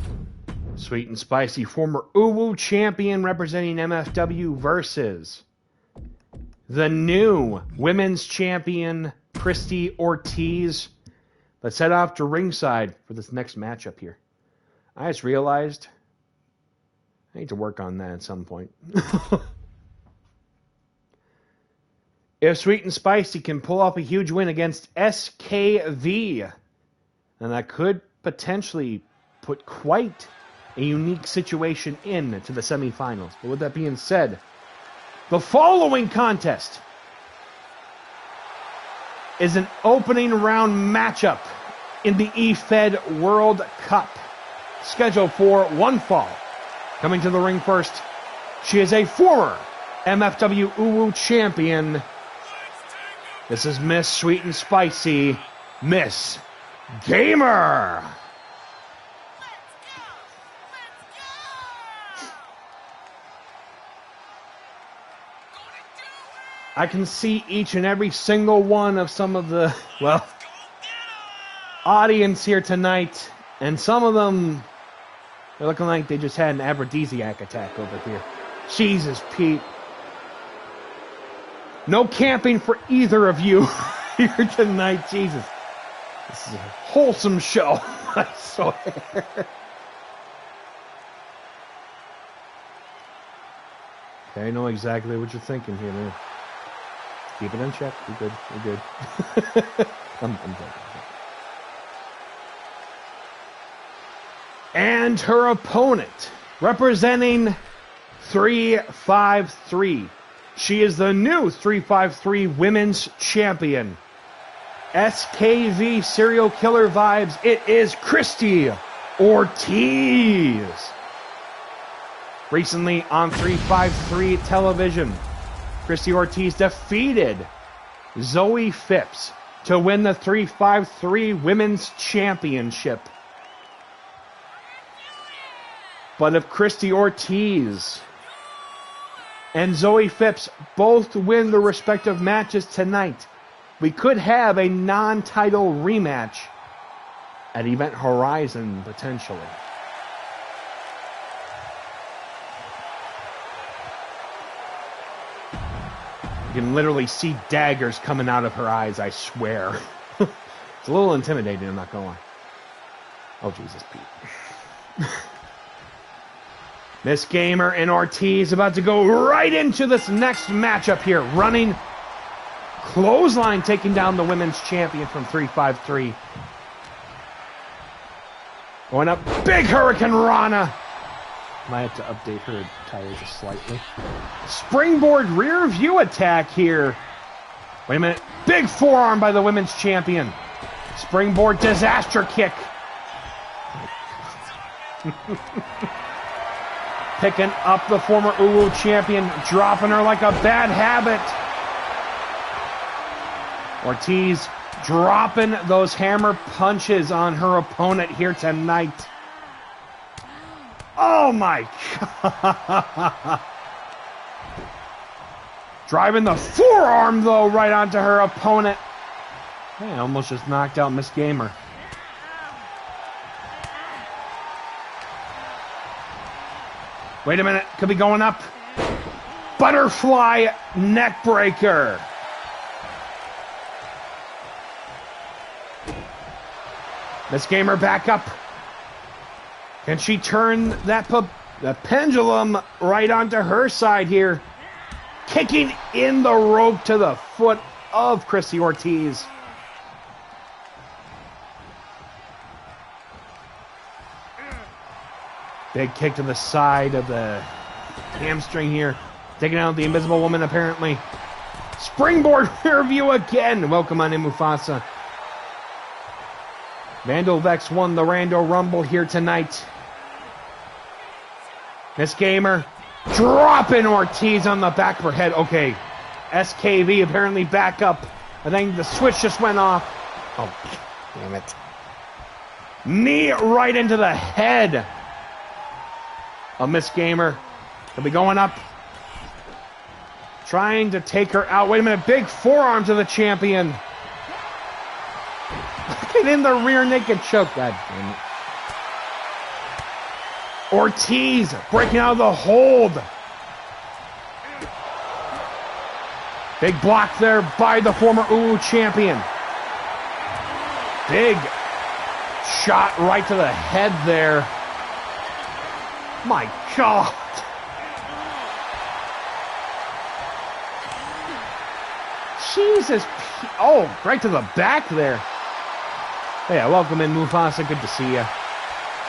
Sweet and Spicy, former Uwu champion representing MFW versus the new women's champion, Christy Ortiz. Let's head off to ringside for this next matchup here. I just realized I need to work on that at some point. If Sweet and Spicy can pull off a huge win against SKV, then that could potentially put quite a unique situation into the semifinals. But with that being said, the following contest is an opening round matchup in the eFed World Cup, scheduled for one fall. Coming to the ring first, she is a former MFW Uwu champion. This is Miss Sweet and Spicy, Miss Gamer. I can see each and every single one of some of the, well, audience here tonight, and some of them, they're looking like they just had an aphrodisiac attack over here. Jesus, Pete. No camping for either of you here tonight, Jesus. This is a wholesome show, I swear. Okay, I know exactly what you're thinking here, man. Keep it in check. You're good. You're good. I'm joking. And her opponent, representing 3-5-3. She is the new 3-5-3 Women's Champion. SKV Serial Killer Vibes. It is Christy Ortiz. Recently on 3-5-3 television, Christy Ortiz defeated Zoe Phipps to win the 3-5-3 Women's Championship. But if Christy Ortiz and Zoe Phipps both win their respective matches tonight, we could have a non-title rematch at Event Horizon, potentially. You can literally see daggers coming out of her eyes, I swear. It's a little intimidating, I'm not going to lie. Oh, Jesus, Pete. Miss Gamer and Ortiz about to go right into this next matchup here. Running clothesline, taking down the women's champion from 3-5-3. Going up, big Hurricane Rana. Might have to update her attire just slightly. Springboard rear view attack here. Wait a minute. Big forearm by the women's champion. Springboard disaster kick. Picking up the former Uwu champion, dropping her like a bad habit. Ortiz dropping those hammer punches on her opponent here tonight. Oh my God. Driving the forearm though right onto her opponent. Okay, almost just knocked out Miss Gamer. Wait a minute, could be going up. Butterfly neck breaker. Miss Gamer back up. Can she turn the pendulum right onto her side here? Kicking in the rope to the foot of Christy Ortiz. Big kick to the side of the hamstring here. Taking out the Invisible Woman, apparently. Springboard rear view again. Welcome on in, Mufasa. Vandal Vex won the Rando Rumble here tonight. Miss Gamer dropping Ortiz on the back of her head. Okay, SKV apparently back up. I think the switch just went off. Oh, damn it. Knee right into the head of Miss Gamer. Could be going up. Trying to take her out. Wait a minute. Big forearm to the champion. Get in the rear naked choke. God damn it. Ortiz breaking out of the hold. Big block there by the former UU champion. Big shot right to the head there. My God. Jesus. Oh, right to the back there. Hey, welcome in, Mufasa. Good to see you.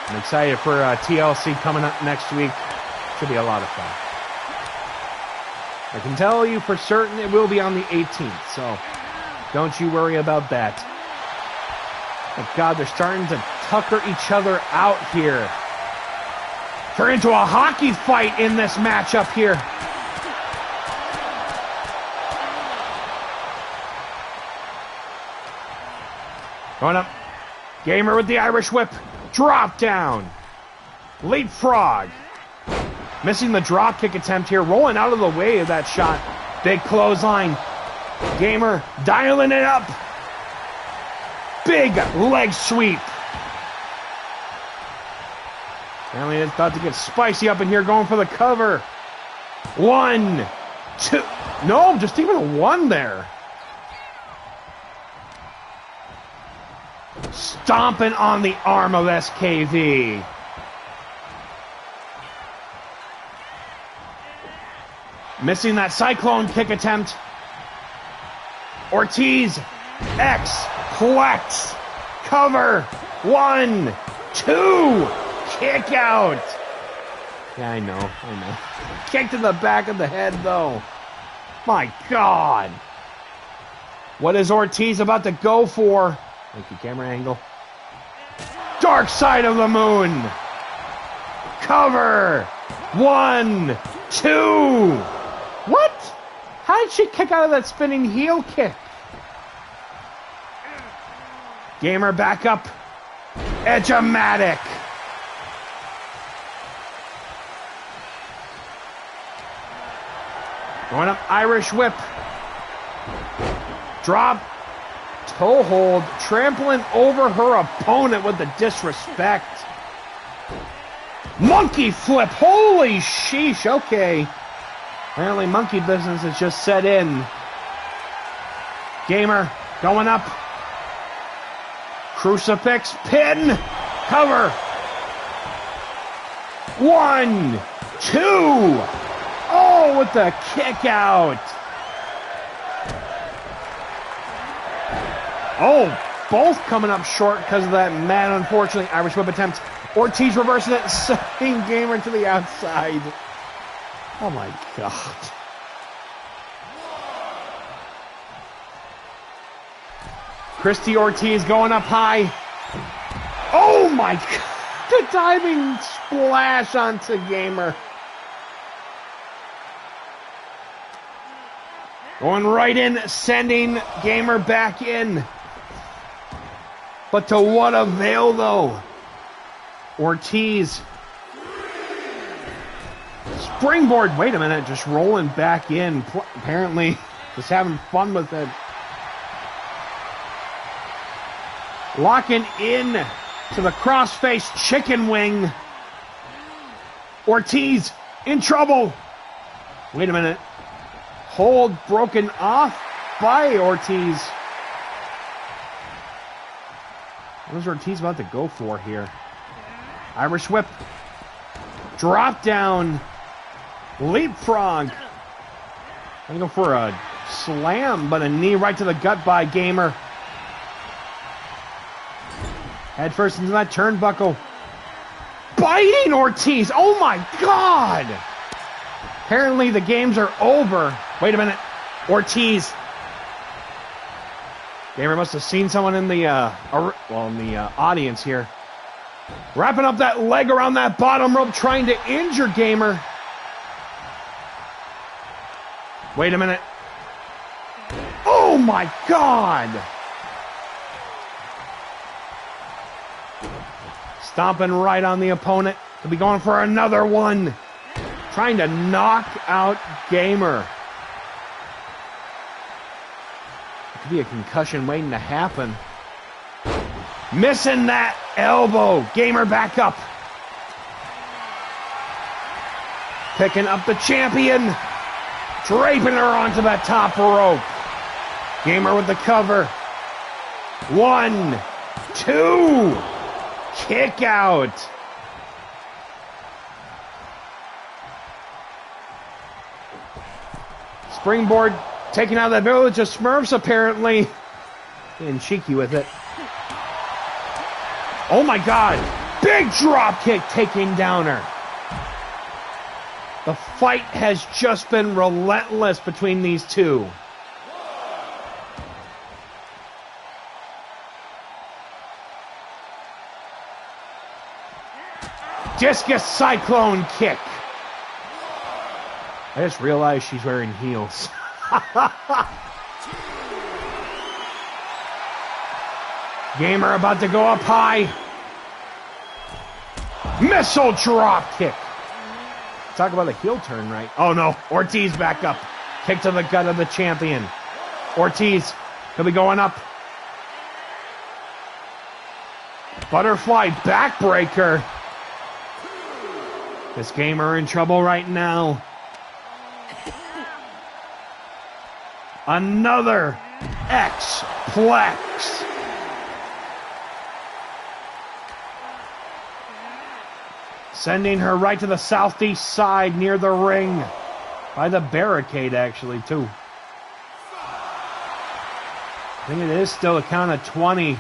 I'm excited for TLC coming up next week. Should be a lot of fun. I can tell you for certain it will be on the 18th, so don't you worry about that. Oh God, they're starting to tucker each other out here. Turn into a hockey fight in this matchup here. Going up. Gamer with the Irish whip. Drop down. Leapfrog. Missing the drop kick attempt here. Rolling out of the way of that shot. Big clothesline. Gamer dialing it up. Big leg sweep. Apparently it's about to get spicy up in here, going for the cover. 1, 2. No, just even a 1 there. Stomping on the arm of SKV. Missing that cyclone kick attempt. Ortiz. X. Plex. Cover. 1, 2. Kick out. Yeah, I know. Kick to the back of the head, though. My God. What is Ortiz about to go for? Thank you, camera angle. Dark side of the moon. Cover. 1, 2. What? How did she kick out of that spinning heel kick? Gamer back up. Edge-o-matic. Going up, Irish whip. Drop. Toe hold. Trampling over her opponent with the disrespect. Monkey flip. Holy sheesh. Okay. Apparently monkey business has just set in. Gamer going up. Crucifix. Pin. Cover. 1, 2. Oh, with the kick out. Oh, both coming up short because of that mad, unfortunately, Irish whip attempt. Ortiz reversing it, sending Gamer to the outside. Oh my God. Christy Ortiz going up high. Oh my God. The diving splash onto Gamer. Going right in, sending Gamer back in. But to what avail, though? Ortiz. Springboard. Wait a minute. Just rolling back in. Apparently, just having fun with it. Locking in to the crossface chicken wing. Ortiz in trouble. Wait a minute. Hold broken off by Ortiz. What is Ortiz about to go for here? Irish whip. Drop down. Leapfrog. I'm going to go for a slam, but a knee right to the gut by Gamer. Head first into that turnbuckle. Biting Ortiz. Oh my God. Apparently the games are over. Wait a minute. Ortiz. Gamer must have seen someone in the audience here. Wrapping up that leg around that bottom rope, trying to injure Gamer. Wait a minute. Oh my God. Stomping right on the opponent. Could be going for another one. Trying to knock out Gamer. It could be a concussion waiting to happen. Missing that elbow. Gamer back up. Picking up the champion. Draping her onto that top rope. Gamer with the cover. 1, 2. Kick out. Springboard taken out of the Village of Smurfs, apparently. Being cheeky with it. Oh my God. Big drop kick taking down her. The fight has just been relentless between these two. Discus Cyclone kick. I just realized she's wearing heels. Gamer about to go up high. Missile drop kick. Talk about a heel turn, right? Oh no, Ortiz back up. Kick to the gut of the champion. Ortiz could be going up. Butterfly backbreaker. This Gamer in trouble right now. Another X-Plex. Sending her right to the southeast side near the ring. By the barricade, actually, too. I think it is still a count of 20.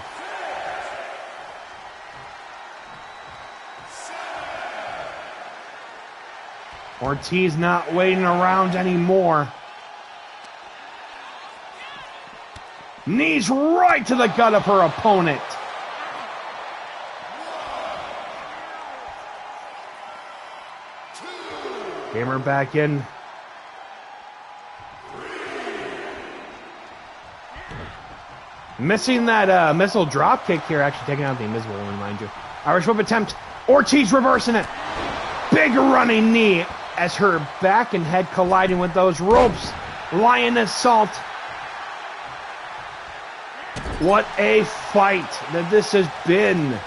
Ortiz not waiting around anymore. Knees right to the gut of her opponent. Gamer back in. Missing that missile drop kick here, actually taking out the invisible one, mind you. Irish whip attempt. Ortiz reversing it. Big running knee as her back and head colliding with those ropes. Lion assault. What a fight that this has been.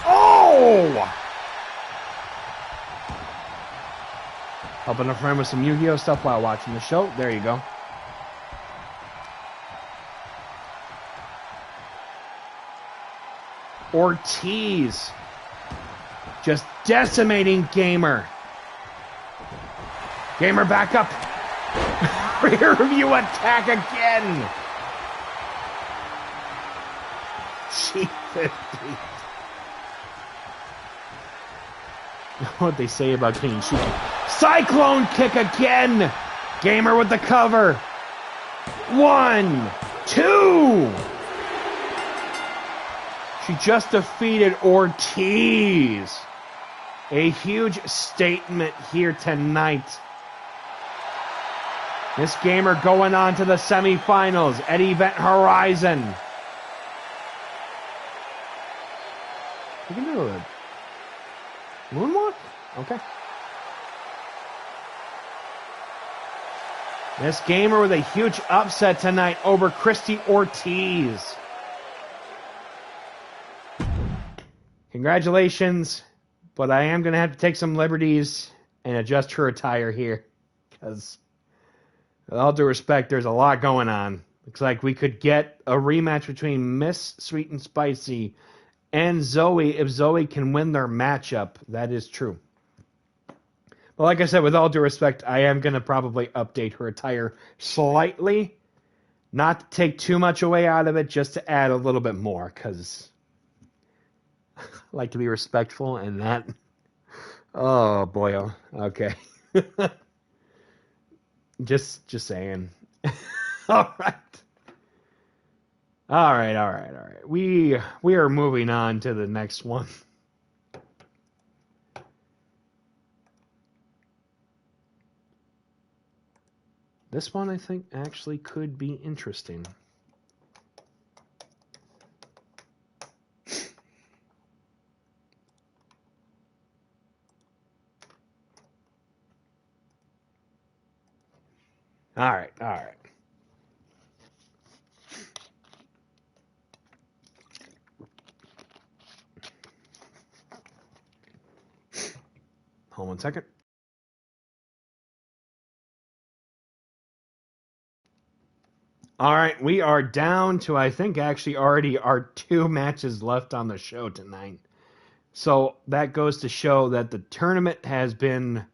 Oh! Helping a friend with some Yu-Gi-Oh stuff while watching the show. There you go. Ortiz just decimating Gamer. Gamer back up. Rear view attack again. G50. What they say about getting shooting. Cyclone kick again. Gamer with the cover. 1, 2. She just defeated Ortiz. A huge statement here tonight. This Gamer going on to the semifinals at Event Horizon. We can do a moonwalk? Okay. Miss Gamer with a huge upset tonight over Christy Ortiz. Congratulations, but I am going to have to take some liberties and adjust her attire here. Because, with all due respect, there's a lot going on. Looks like we could get a rematch between Miss Sweet and Spicy and Zoe if Zoe can win their matchup. That is true. But like I said, with all due respect, I am going to probably update her attire slightly. Not to take too much away out of it, just to add a little bit more, because I like to be respectful, and that... Oh, boy. Oh, okay. Just saying. All right. All right. We are moving on to the next one. This one, I think, actually could be interesting. All right. Hold 1 second. All right, we are down to, I think, actually already our 2 matches left on the show tonight. So that goes to show that the tournament has been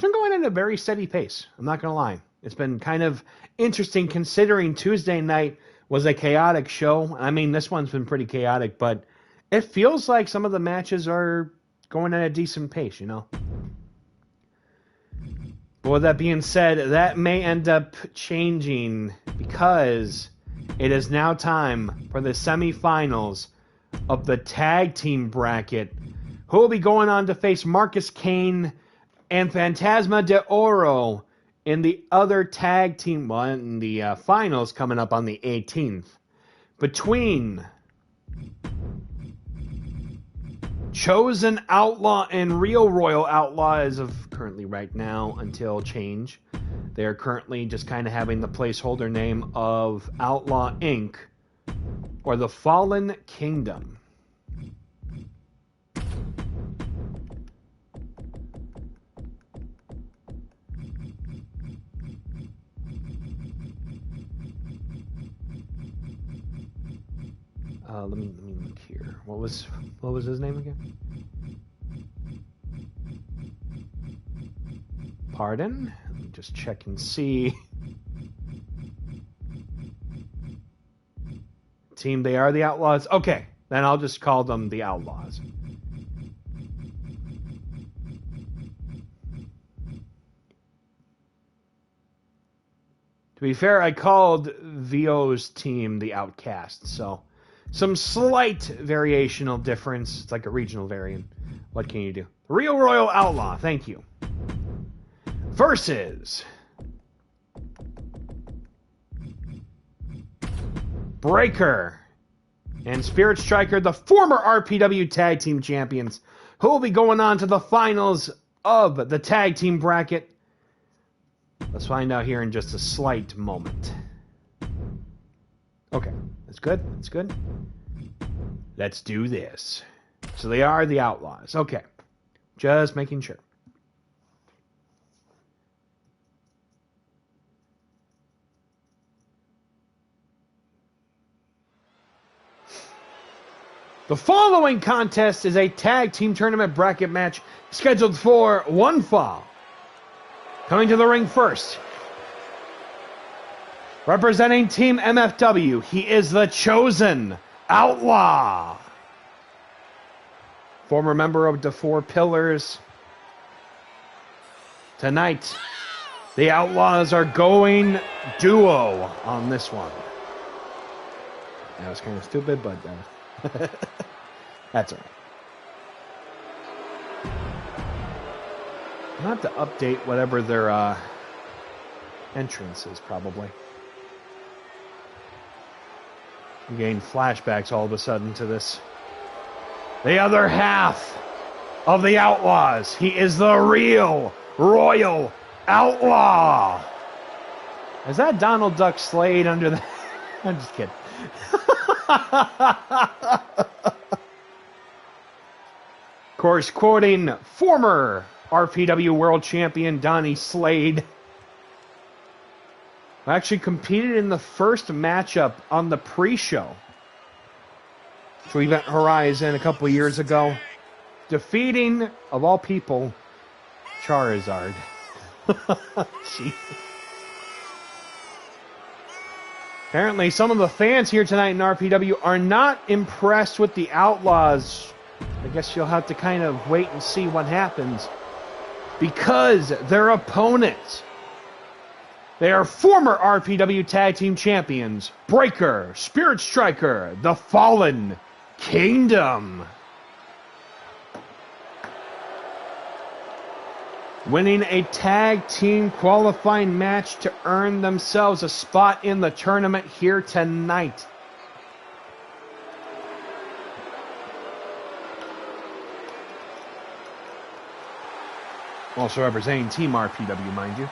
going at a very steady pace. I'm not going to lie. It's been kind of interesting considering Tuesday night was a chaotic show. I mean, this one's been pretty chaotic, but it feels like some of the matches are going at a decent pace, you know? But with that being said, that may end up changing because it is now time for the semifinals of the tag team bracket, who will be going on to face Marcus Kane and Fantasma de Oro in the other tag team, well, in the finals coming up on the 18th, between Chosen Outlaw and Real Royal Outlaw as of currently right now until change. They're currently just kind of having the placeholder name of Outlaw Inc. or the Fallen Kingdom. Let me look here. What was his name again? Pardon? Let me just check and see. Team, they are the Outlaws. Okay, then I'll just call them the Outlaws. To be fair, I called VO's team the Outcasts, so some slight variational difference. It's like a regional variant. What can you do? Real Royal Outlaw, thank you. Versus Breaker and Spirit Striker, the former RPW Tag Team Champions, who will be going on to the finals of the tag team bracket. Let's find out here in just a slight moment. Okay, that's good. That's good. Let's do this. So they are the Outlaws. Okay, just making sure. The following contest is a tag team tournament bracket match scheduled for one fall. Coming to the ring first, representing Team MFW, he is the Chosen Outlaw. Former member of the Four Pillars. Tonight, the Outlaws are going duo on this one. That was kind of stupid, but that's all right. I'll have to update whatever their entrance is, probably. I'm getting flashbacks all of a sudden to this. The other half of the Outlaws. He is the Real Royal Outlaw. Is that Donald Duck Slade under the... I'm just kidding. Of course, quoting former RPW World Champion Donnie Slade, who actually competed in the first matchup on the pre-show to Event Horizon a couple years ago, defeating, of all people, Charizard. Jeez. Apparently, some of the fans here tonight in RPW are not impressed with the Outlaws. I guess you'll have to kind of wait and see what happens. Because their opponents, they are former RPW Tag Team Champions, Breaker, Spirit Striker, The Fallen Kingdom. Winning a tag team qualifying match to earn themselves a spot in the tournament here tonight. Also representing Team RPW, mind you.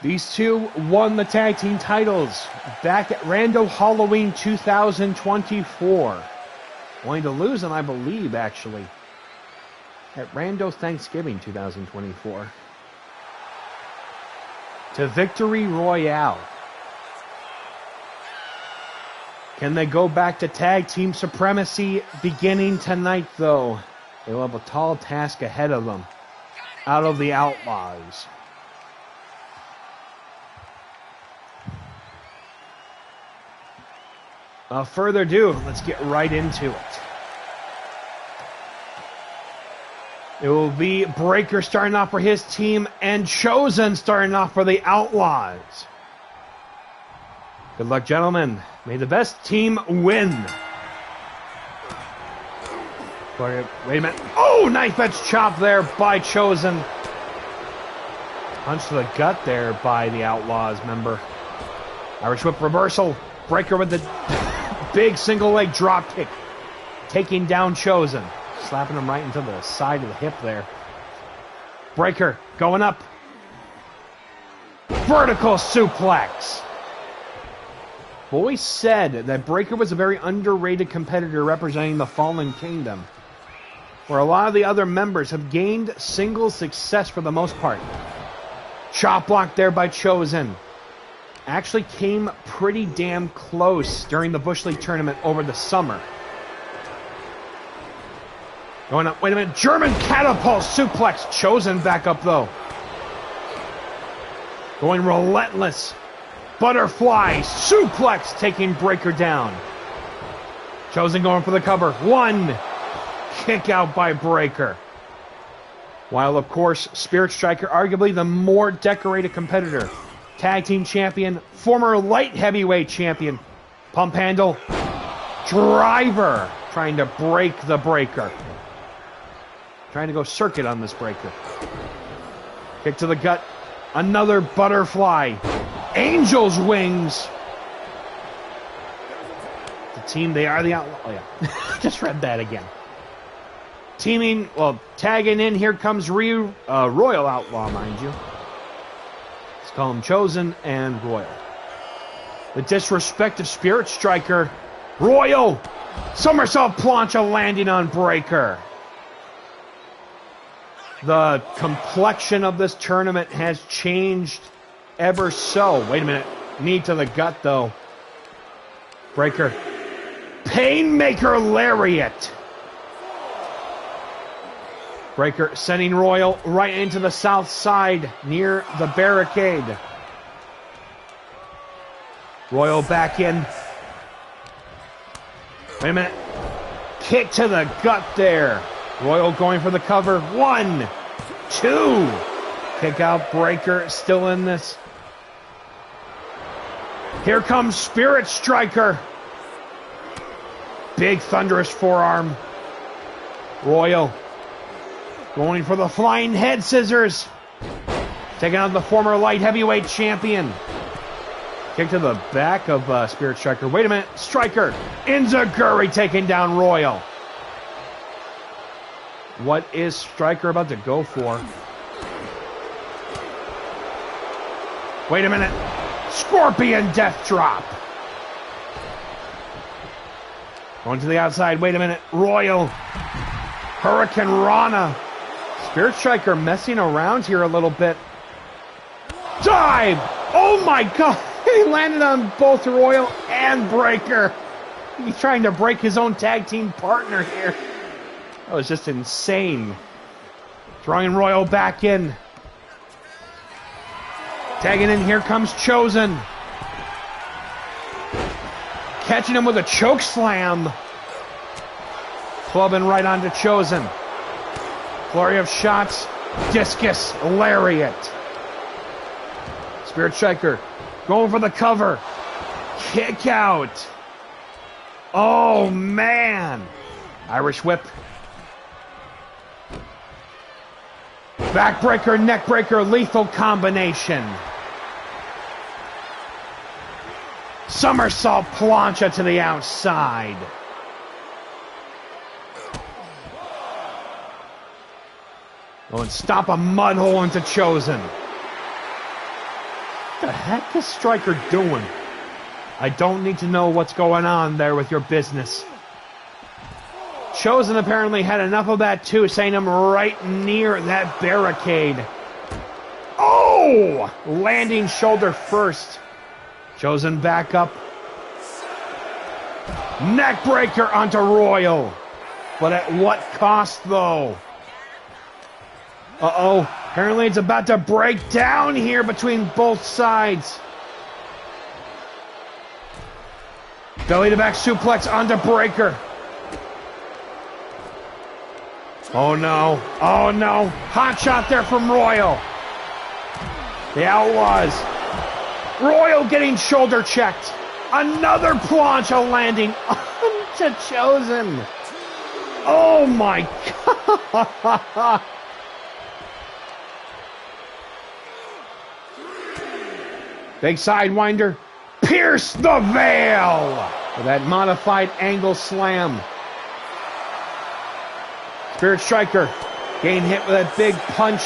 These two won the tag team titles back at Rando Halloween 2024. Going to lose them, I believe, actually, at Rando Thanksgiving 2024. To Victory Royale. Can they go back to tag team supremacy beginning tonight, though? They will have a tall task ahead of them. Out of the Outlaws. Without further ado, let's get right into it. It will be Breaker starting off for his team and Chosen starting off for the Outlaws. Good luck, gentlemen. May the best team win. Wait a minute. Oh, knife edge chop there by Chosen. Punch to the gut there by the Outlaws member. Irish whip reversal. Breaker with the big single leg drop kick. Taking down Chosen. Slapping him right into the side of the hip there. Breaker going up. Vertical suplex. Boys said that Breaker was a very underrated competitor representing the Fallen Kingdom, where a lot of the other members have gained single success for the most part. Chop block there by Chosen. Actually came pretty damn close during the Bush League tournament over the summer. Going up, wait a minute, German catapult suplex. Chosen back up though. Going relentless. Butterfly suplex taking Breaker down. Chosen going for the cover. One. Kick out by Breaker. While, of course, Spirit Striker, arguably the more decorated competitor. Tag team champion, former light heavyweight champion. Pump handle. Driver. Trying to break the Breaker. Trying to go circuit on this Breaker. Kick to the gut. Another butterfly. Angel's wings. The team, they are the Outlaw. Oh, yeah. Just read that again. Teaming, well, tagging in, here comes Royal Outlaw, mind you. Let's call him Chosen and Royal. The disrespect of Spirit Striker. Royal! Somersault plancha landing on Breaker. The complexion of this tournament has changed ever so. Wait a minute. Knee to the gut, though. Breaker. Painmaker lariat. Breaker sending Royal right into the south side near the barricade. Royal back in. Wait a minute. Kick to the gut there. Royal going for the cover. 1, 2. Kick out Breaker. Still in this. Here comes Spirit Striker. Big thunderous forearm. Royal going for the flying head scissors. Taking out the former light heavyweight champion. Kick to the back of Spirit Striker. Wait a minute. Striker. Enziguri taking down Royal. What is Striker about to go for? Wait a minute. Scorpion death drop. Going to the outside. Wait a minute. Royal. Hurricane Rana. Spirit Striker messing around here a little bit. Dive! Oh my god! He landed on both Royal and Breaker. He's trying to break his own tag team partner here. That was just insane. Throwing Royal back in. Tagging in, here comes Chosen. Catching him with a choke slam. Clubbing right onto Chosen. Flurry of shots. Discus. Lariat. Spirit Striker going for the cover. Kick out. Oh, man. Irish whip. Backbreaker, neckbreaker, lethal combination. Somersault plancha to the outside. Oh, and stop a mud hole into Chosen. What the heck is Striker doing? I don't need to know what's going on there with your business. Chosen apparently had enough of that too, saying him right near that barricade. Oh! Landing shoulder first. Chosen back up. Neckbreaker onto Royal. But at what cost though? Uh-oh. Apparently it's about to break down here between both sides. Belly to back suplex onto Breaker. Oh no. Oh no. Hot shot there from Royal. The Outlaws. Royal getting shoulder checked. Another plancha landing onto Chosen. Oh my god. Big sidewinder. Pierce the veil with that modified angle slam. Spirit Striker getting hit with that big punch.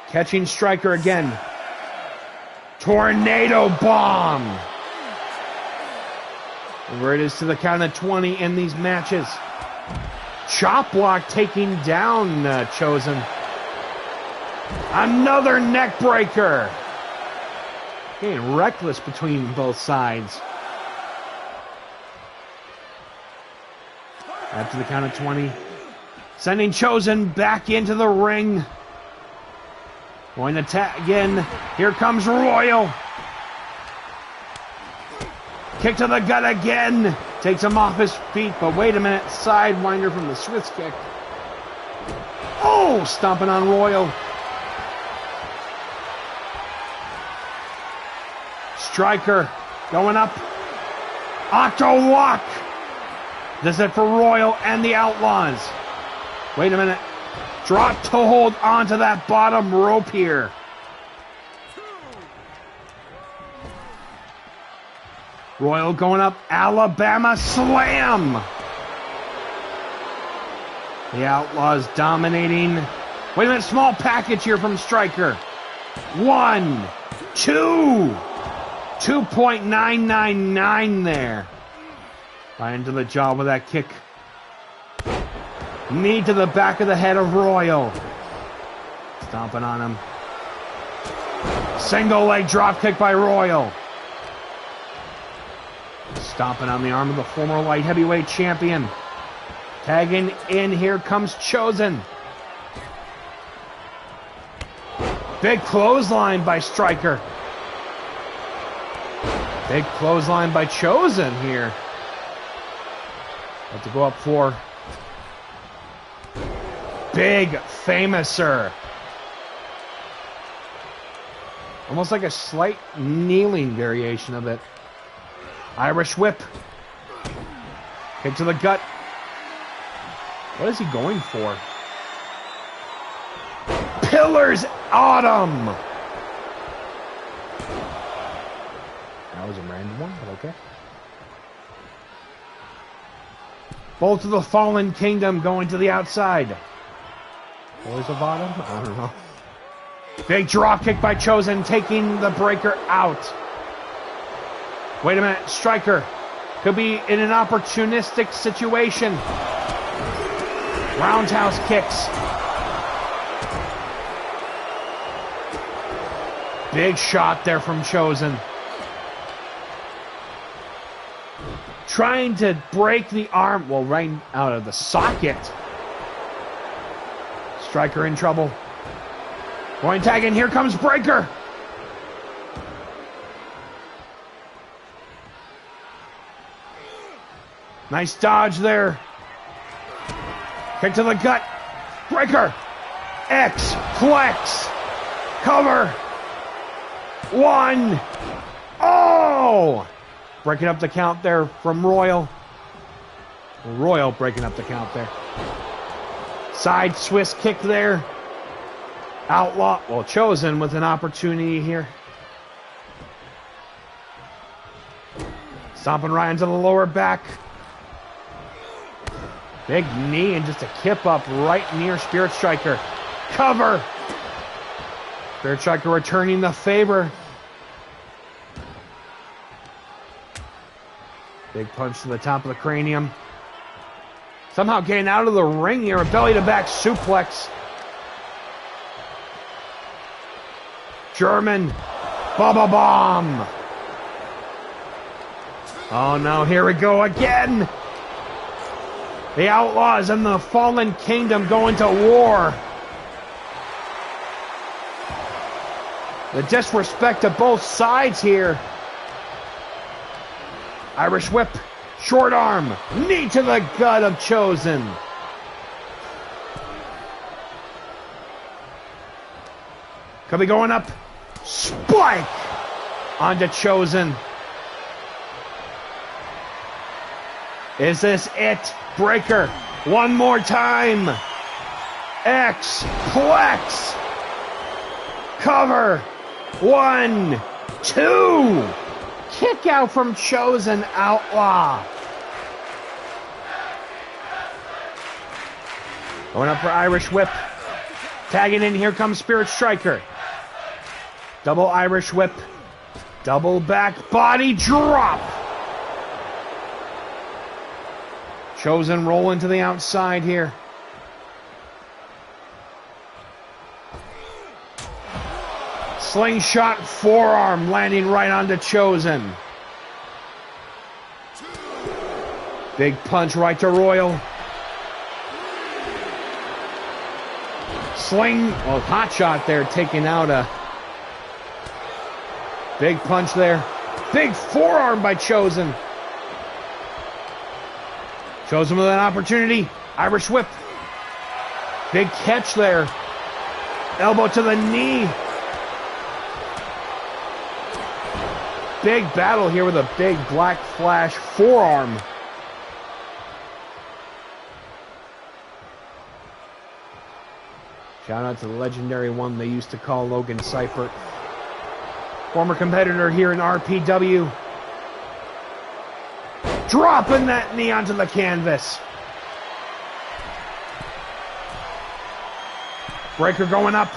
Catching Striker again. Tornado bomb. Where it is to the count of 20 in these matches. Chop block taking down Chosen. Another neck breaker. Getting reckless between both sides. After the count of 20. Sending Chosen back into the ring. Going to tag again. Here comes Royal. Kick to the gut again. Takes him off his feet, but wait a minute. Sidewinder from the Swiss kick. Oh, stomping on Royal. Striker going up. Octo Walk. This is it for Royal and the Outlaws. Wait a minute. Drop to hold onto that bottom rope here. Royal going up. Alabama Slam. The Outlaws dominating. Wait a minute. Small package here from Striker. 1, 2. 2.999 there. Right into the jaw with that kick. Knee to the back of the head of Royal. Stomping on him. Single leg drop kick by Royal. Stomping on the arm of the former light heavyweight champion. Tagging in, here comes Chosen. Big clothesline by Striker. Big clothesline by Chosen here. Have to go up for big famouser. Almost like a slight kneeling variation of it. Irish whip. Kick to the gut. What is he going for? Pillars Autumn. That was a random one, but okay. Bolt of the Fallen Kingdom going to the outside. Always a bottom? I don't know. Big drop kick by Chosen, taking the breaker out. Wait a minute, Striker could be in an opportunistic situation. Roundhouse kicks. Big shot there from Chosen. Trying to break the arm, well, right out of the socket. Striker in trouble. Going tag in, here comes Breaker. Nice dodge there. Kick to the gut. Breaker. X. Flex. Cover. 1. Oh! Breaking up the count there from Royal. Royal breaking up the count there. Side Swiss kick there. Outlaw, well, Chosen with an opportunity here. Stomping right into the lower back. Big knee and just a kip up right near Spirit Striker. Cover. Spirit Striker returning the favor. Big punch to the top of the cranium. Somehow getting out of the ring here. A belly to back suplex. German. Bubba bomb. Oh no, here we go again. The Outlaws and the Fallen Kingdom go into war. The disrespect to both sides here. Irish whip, short arm, knee to the gut of Chosen. Could be going up. Spike onto Chosen. Is this it? Breaker. One more time. X. Plex. Cover. 1, 2. Kick out from Chosen Outlaw. Going up for Irish whip. Tagging in, here comes Spirit Striker. Double Irish whip. Double back body drop. Chosen rolling to the outside here. Slingshot forearm landing right onto Chosen. Big punch right to Royal. Well, hot shot there, taking out a big punch there. Big forearm by Chosen. Chosen with an opportunity. Irish whip. Big catch there. Elbow to the knee. Big battle here with a big black flash forearm. Shout out to the legendary one they used to call Logan Seifert. Former competitor here in RPW. Dropping that knee onto the canvas. Breaker going up.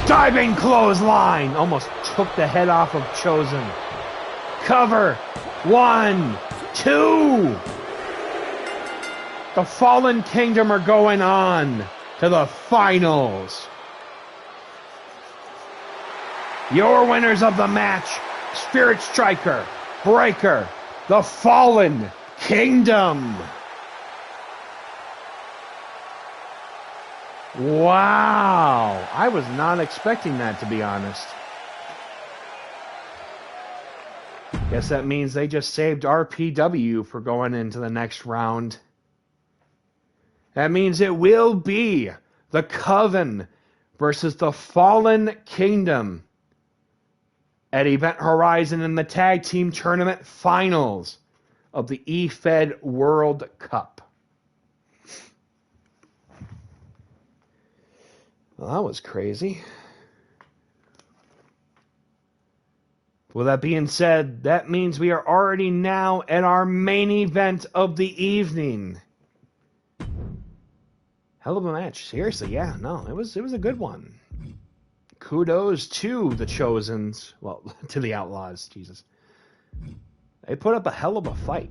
Diving clothesline. Almost took the head off of Chosen. Cover. 1, 2. The Fallen Kingdom are going on to the finals. Your winners of the match, Spirit Striker, Breaker, the Fallen Kingdom. Wow, I was not expecting that, to be honest. Guess that means they just saved RPW for going into the next round. That means it will be the Coven versus the Fallen Kingdom at Event Horizon in the Tag Team Tournament Finals of the eFed World Cup. Well, that was crazy. With that being said, that means we are already now at our main event of the evening. Hell of a match. Seriously, yeah, no, it was a good one. Kudos to the Chosens. Well, to the Outlaws, Jesus. They put up a hell of a fight.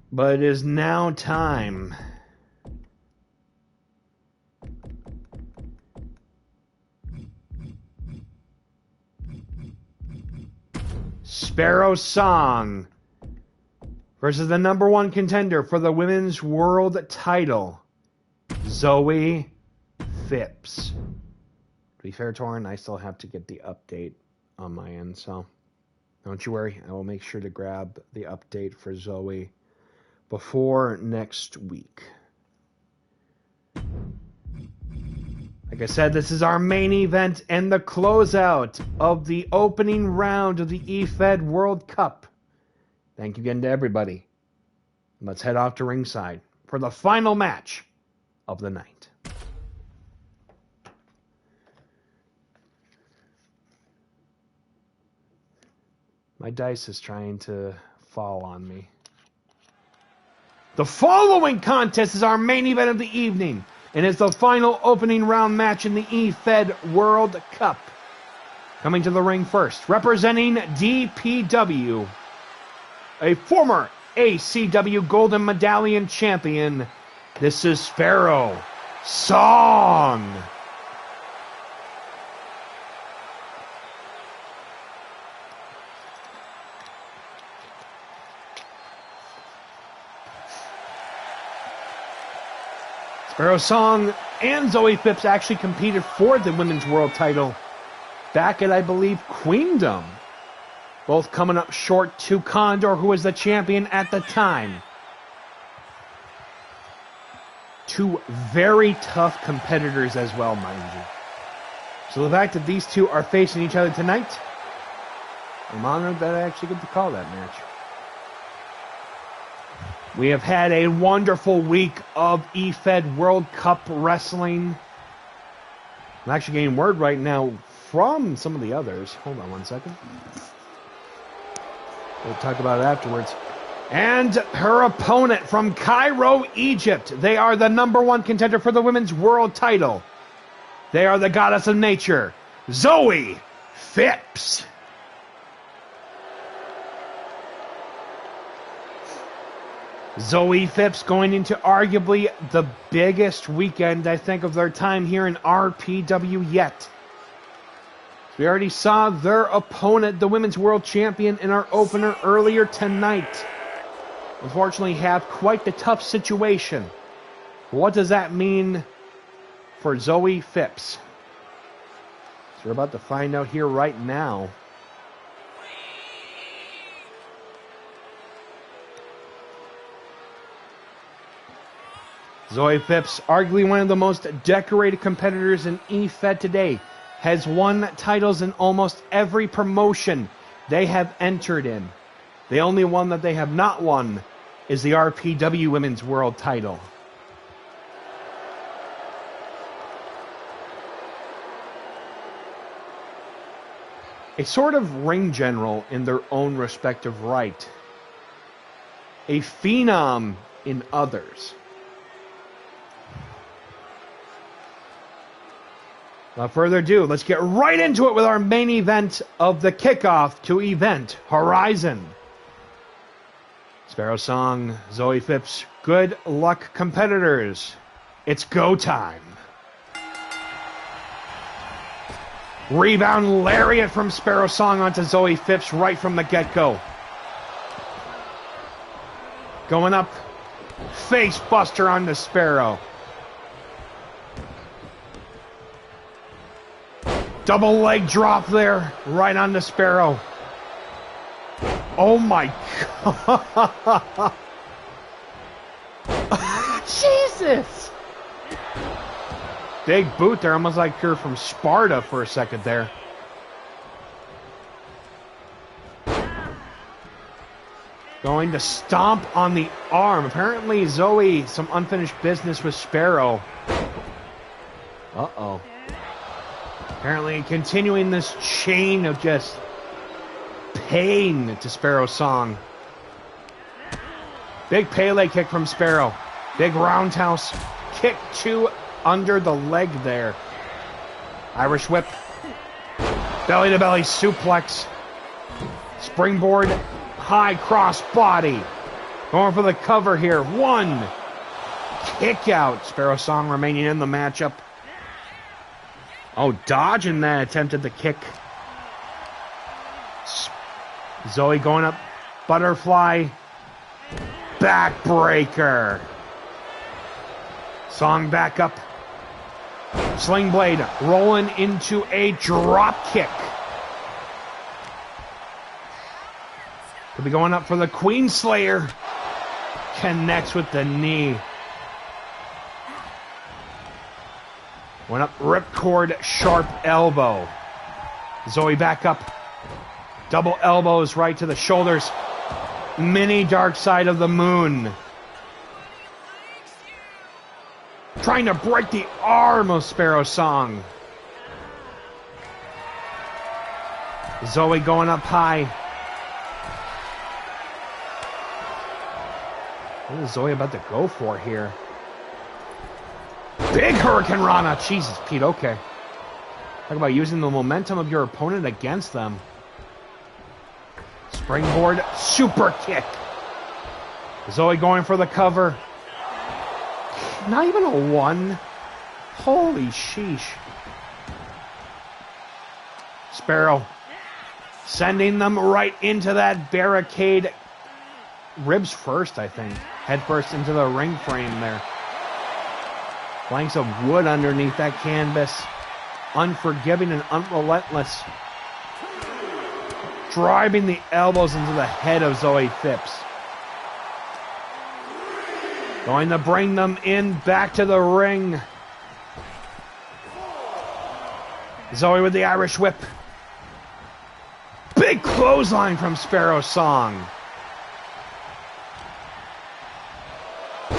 But it is now time Sparrow Song versus the number one contender for the women's world title, Zoe Phipps. To be fair, Torrin, I still have to get the update on my end, so don't you worry. I will make sure to grab the update for Zoe before next week. Like I said, this is our main event and the closeout of the opening round of the eFed World Cup. Thank you again to everybody. Let's head off to ringside for the final match of the night. My dice is trying to fall on me. The following contest is our main event of the evening and is the final opening round match in the eFed World Cup. Coming to the ring first, representing DPW, a former ACW Golden Medallion champion, this is Sparrow Song. Sparrow Song and Zoe Phipps actually competed for the women's world title back at, I believe, Queendom. Both coming up short to Condor, who was the champion at the time. Two very tough competitors as well, mind you. So the fact that these two are facing each other tonight, I'm honored that I actually get to call that match. We have had a wonderful week of eFed World Cup wrestling. I'm actually getting word right now from some of the others. Hold on one second. We'll talk about it afterwards. And her opponent from Cairo, Egypt. They are the number one contender for the women's world title. They are the goddess of nature, Zoe Phipps. Zoe Phipps going into arguably the biggest weekend, I think, of their time here in RPW yet. We already saw their opponent, the women's world champion, in our opener earlier tonight. Unfortunately, have quite the tough situation. What does that mean for Zoe Phipps? So we're about to find out here right now. Zoe Phipps, arguably one of the most decorated competitors in eFed today, has won titles in almost every promotion they have entered in. The only one that they have not won is the RPW Women's World title. A sort of ring general in their own respective right. A phenom in others. Without further ado, let's get right into it with our main event of the kickoff to Event Horizon. Sparrow Song, Zoe Phipps, good luck competitors. It's go time. Rebound lariat from Sparrow Song onto Zoe Phipps right from the get-go. Going up, face buster onto Sparrow. Double leg drop there, right on the Sparrow. Oh my God. Jesus. Big boot there, almost like you're from Sparta for a second there. Going to stomp on the arm. Apparently, Zoe, some unfinished business with Sparrow. Uh-oh. Apparently, continuing this chain of just pain to Sparrow's song. Big Pele kick from Sparrow. Big roundhouse kick to under the leg there. Irish whip. Belly-to-belly suplex. Springboard. High cross body. Going for the cover here. One. Kick out. Sparrow Song remaining in the matchup. Oh, dodging that attempt at the kick. Zoe going up. Butterfly. Backbreaker. Song back up. Sling blade rolling into a drop kick. Could be going up for the Queen Slayer. Connects with the knee. Went up ripcord sharp elbow. Zoe back up. Double elbows right to the shoulders. Mini dark side of the moon. Trying to break the arm of Sparrow Song. Zoe going up high. What is Zoe about to go for here? Big Hurricane Rana. Jesus, Pete, okay. Talk about using the momentum of your opponent against them. Springboard super kick. Zoe going for the cover. Not even a one. Holy sheesh. Sparrow sending them right into that barricade. Ribs first, I think. Head first into the ring frame there. Planks of wood underneath that canvas. Unforgiving and unrelentless. Driving the elbows into the head of Zoe Phipps. Going to bring them in back to the ring. Zoe with the Irish whip. Big clothesline from Sparrow Song.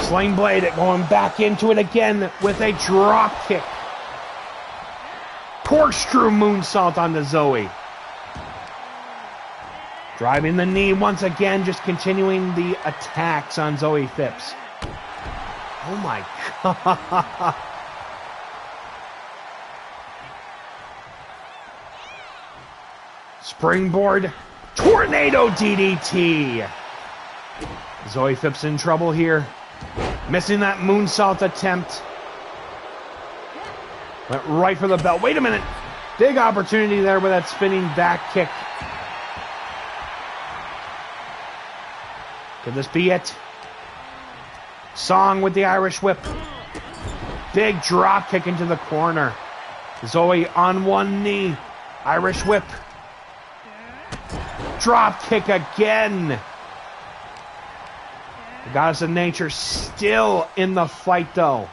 Sling blade going back into it again with a drop kick. Corkscrew moonsault onto Zoe. Driving the knee once again, just continuing the attacks on Zoe Phipps. Oh my God. Springboard tornado DDT. Zoe Phipps in trouble here. Missing that moonsault attempt. Went right for the belt. Wait a minute. Big opportunity there with that spinning back kick. Could this be it? Song with the Irish whip. Big drop kick into the corner. Zoe on one knee. Irish whip. Drop kick again. The Goddess of Nature still in the fight, though.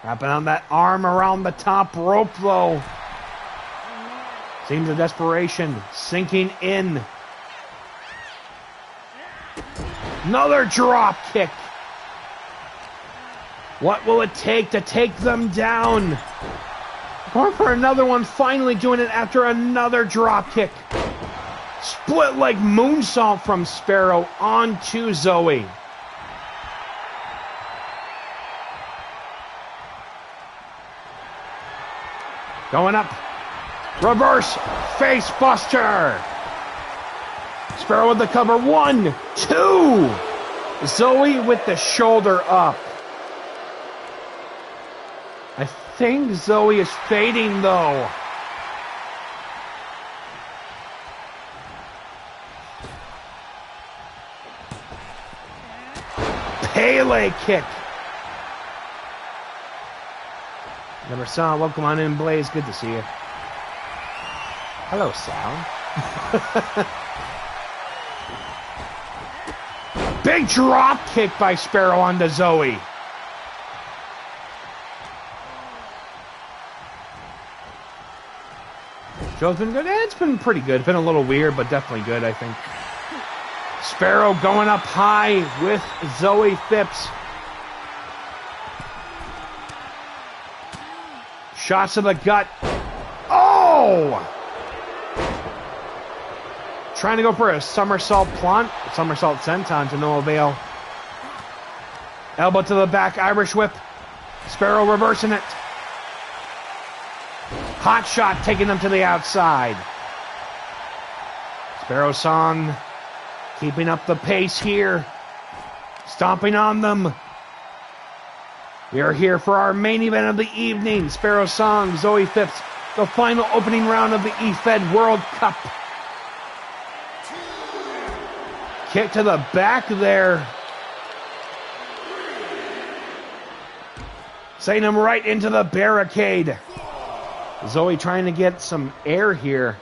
Wrapping on that arm around the top rope, though. Seems of desperation. Sinking in. Another drop kick. What will it take to take them down? Going for another one, finally doing it after another drop kick. Split leg moonsault from Sparrow onto Zoe. Going up. Reverse face buster. Sparrow with the cover. 1, 2. Zoe with the shoulder up. I think Zoe is fading though. Pele kick. Never saw. Welcome on in, Blaze. Good to see you. Hello, Sal. Big drop kick by Sparrow onto Zoe. Show's been good. It's been pretty good. It's been a little weird, but definitely good, I think. Sparrow going up high with Zoe Phipps. Shots to the gut. Oh! Trying to go for a somersault plant, somersault senton to no avail. Elbow to the back, Irish whip. Sparrow reversing it. Hot shot taking them to the outside. Sparrow Song keeping up the pace here. Stomping on them. We are here for our main event of the evening. Sparrow Song, Zoe Phipps, the final opening round of the eFed World Cup. Kick to the back there. Sending him right into the barricade. Zoe trying to get some air here.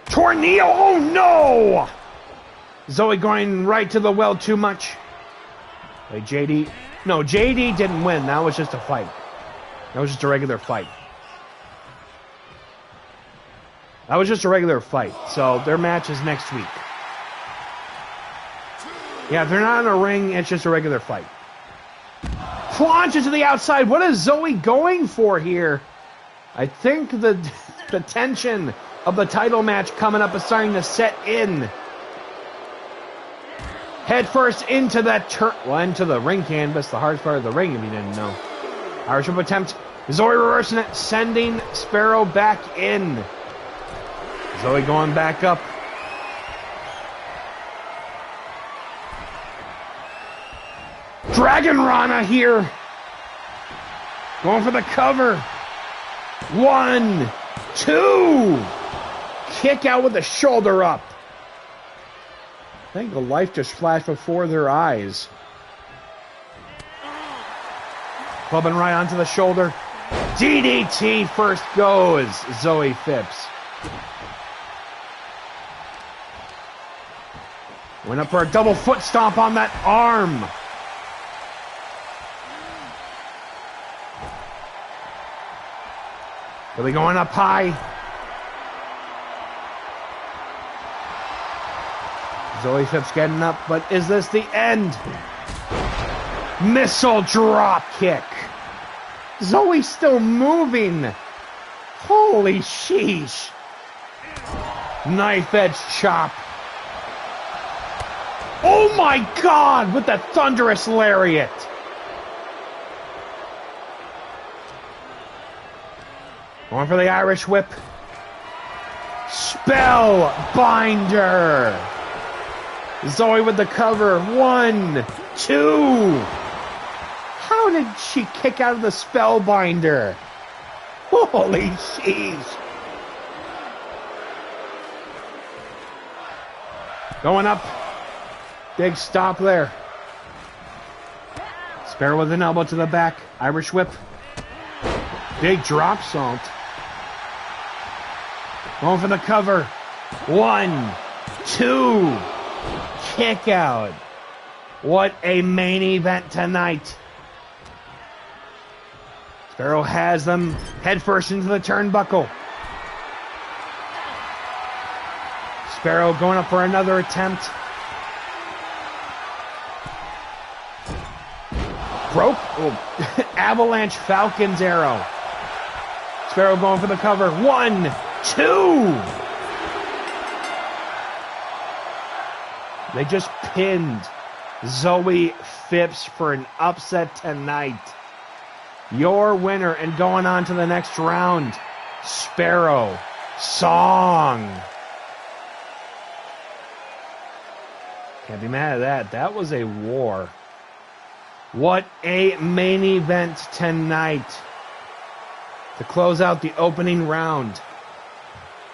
Tornado, oh no! Zoe going right to the well too much. Wait, JD. No, JD didn't win. That was just a fight. That was just a regular fight. That was just a regular fight. So their match is next week. Yeah, if they're not in a ring, it's just a regular fight. Plunges to the outside. What is Zoe going for here? I think the tension of the title match coming up is starting to set in. Head first into that into the ring canvas, the hardest part of the ring if you didn't know. Irish whip attempt. Zoe reversing it, sending Sparrow back in. Zoe going back up. Dragon Rana here. Going for the cover. 1, 2. Kick out with the shoulder up. I think the life just flashed before their eyes. Clubbing right onto the shoulder. DDT first goes, Zoe Phipps. Went up for a double foot stomp on that arm. Really going up high. Zoe Phipps getting up, but is this the end? Missile drop kick. Zoe's still moving. Holy sheesh. Knife edge chop. Oh my God, with the thunderous lariat. Going for the Irish whip. Spellbinder. Zoe with the cover. 1, 2. How did she kick out of the Spellbinder? Holy sheesh. Going up. Big stop there. Sparrow with an elbow to the back. Irish whip. Big drop salt. Going for the cover. 1, 2. Kick out. What a main event tonight. Sparrow has them head first into the turnbuckle. Sparrow going up for another attempt. Broke. Oh. Avalanche Falcon's arrow. Sparrow going for the cover. 1, 2. They just pinned Zoe Phipps for an upset tonight. Your winner and going on to the next round, Sparrow Song. Can't be mad at that. That was a war. What a main event tonight to close out the opening round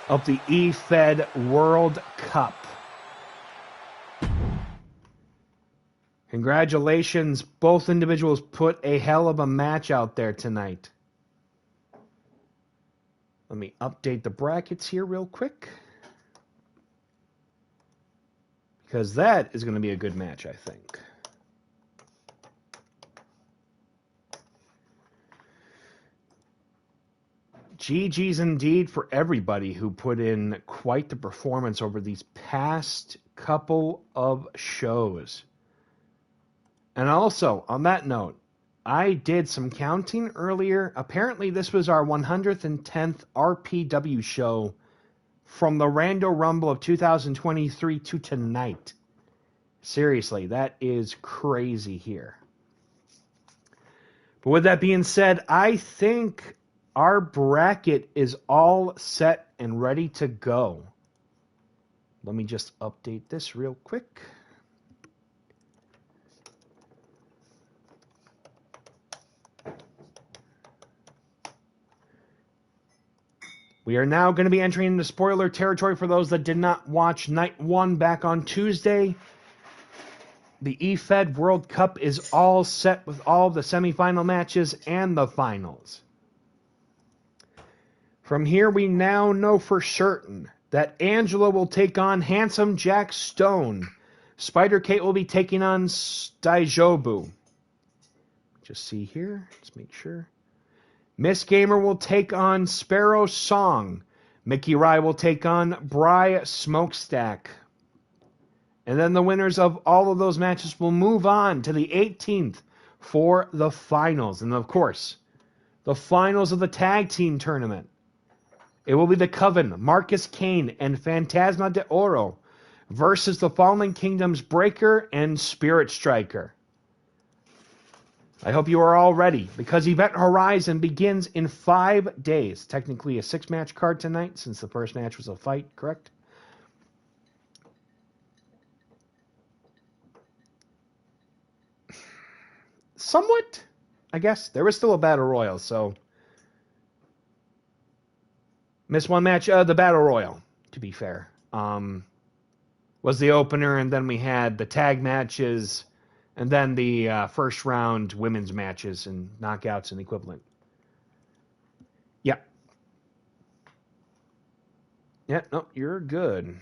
of the eFed World Cup. Congratulations, both individuals put a hell of a match out there tonight. Let me update the brackets here real quick, because that is going to be a good match, I think. GG's indeed for everybody who put in quite the performance over these past couple of shows. And also, on that note, I did some counting earlier. Apparently, this was our 110th RPW show from the Rando Rumble of 2023 to tonight. Seriously, that is crazy here. But with that being said, I think our bracket is all set and ready to go. Let me just update this real quick. We are now going to be entering into spoiler territory for those that did not watch Night 1 back on Tuesday. The eFed World Cup is all set with all the semifinal matches and the finals. From here, we now know for certain that Angela will take on Handsome Jack Stone. Spider-Kate will be taking on Daijobu. Just see here. Let's make sure. Miss Gamer will take on Sparrow Song. Mickey Rye will take on Bry Smokestack. And then the winners of all of those matches will move on to the 18th for the finals. And of course, the finals of the tag team tournament. It will be the Coven, Marcus Kane, and Fantasma de Oro versus the Fallen Kingdoms Breaker and Spirit Striker. I hope you are all ready, because Event Horizon begins in 5 days. Technically a 6-match card tonight, since the first match was a fight, correct? Somewhat, I guess. There was still a Battle Royal, so... Missed one match, the Battle Royal, to be fair. Was the opener, and then we had the tag matches... And then the first round women's matches and knockouts and equivalent. Yeah. Yeah, no, you're good.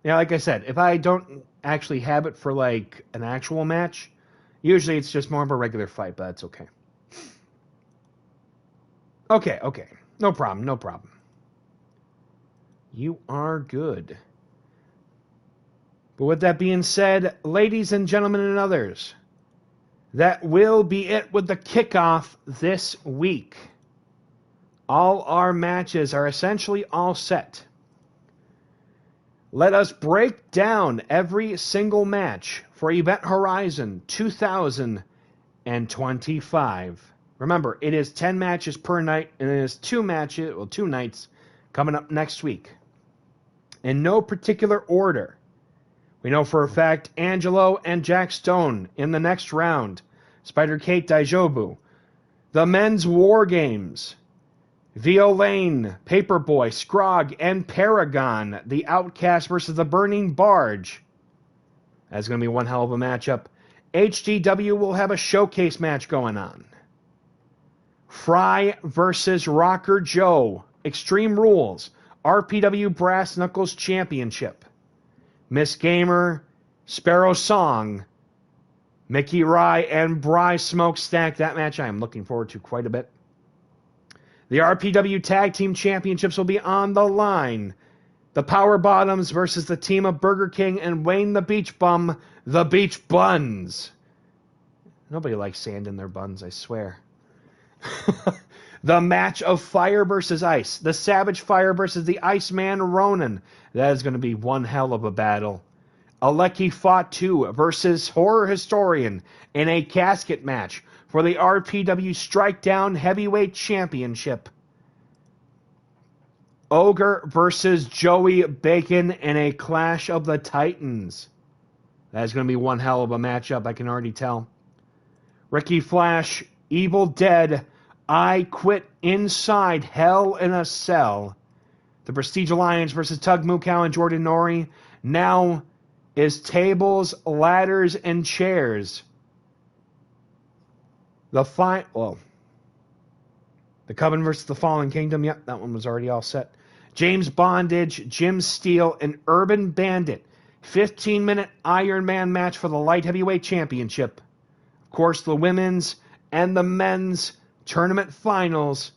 Yeah, like I said, if I don't actually have it for like an actual match, usually it's just more of a regular fight, but that's okay. Okay. No problem. You are good. But with that being said, ladies and gentlemen and others, that will be it with the kickoff this week. All our matches are essentially all set. Let us break down every single match for Event Horizon 2025. Remember, it is 10 matches per night, and it is 2 nights coming up next week. In no particular order. We know for a fact Angelo and Jack Stone in the next round. Spider-Kate Daijobu. The men's War Games. Violaine, Paperboy, Scrog, and Paragon. The Outcast versus the Burning Barge. That's going to be one hell of a matchup. HDW will have a showcase match going on. Fry versus Rocker Joe. Extreme Rules. RPW Brass Knuckles Championship. Miss Gamer, Sparrow Song, Mickey Rye, and Bry Smokestack. That match I am looking forward to quite a bit. The RPW Tag Team Championships will be on the line. The Power Bottoms versus the team of Burger King and Wayne the Beach Bum, the Beach Buns. Nobody likes sand in their buns, I swear. The match of Fire versus Ice. The Savage Fire versus the Iceman Ronin. That is going to be one hell of a battle. Aleki Fatu versus Horror Historian in a casket match for the RPW Strikedown Heavyweight Championship. Ogre versus Joey Bacon in a Clash of the Titans. That is going to be one hell of a matchup, I can already tell. Ricky Flash, Evil Dead, I Quit Inside Hell in a Cell. The Prestige Alliance versus Tug Mukow and Jordan Nori. Now is Tables, Ladders, and Chairs. The Coven versus the Fallen Kingdom. Yep, that one was already all set. James Bondage, Jim Steele, and Urban Bandit. 15-minute Iron Man match for the Light Heavyweight Championship. Of course, the women's and the men's tournament finals.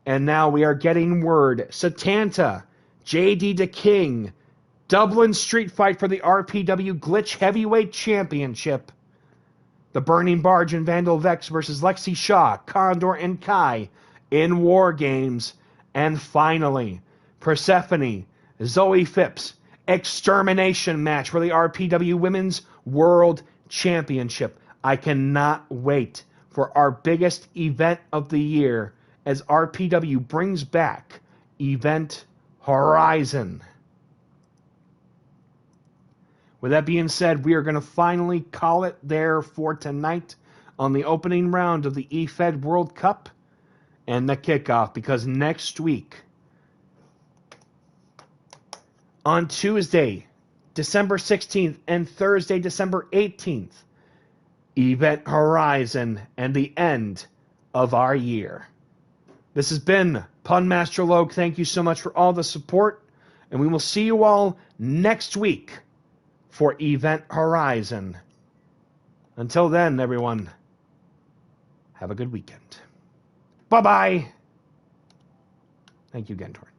And now we are getting word. Satanta, JD the King, Dublin Street Fight for the RPW Glitch Heavyweight Championship. The Burning Barge and Vandal Vex versus Lexi Shaw, Condor, and Kai in War Games. And finally, Persephone, Zoe Phipps, extermination match for the RPW Women's World Championship. I cannot wait for our biggest event of the year as RPW brings back Event Horizon. With that being said, we are going to finally call it there for tonight on the opening round of the eFed World Cup and the kickoff, because next week, on Tuesday, December 16th, and Thursday, December 18th, Event Horizon and the end of our year. This has been Pun Master Logue. Thank you so much for all the support, and we will see you all next week for Event Horizon. Until then, everyone, have a good weekend. Bye-bye. Thank you, Gentor.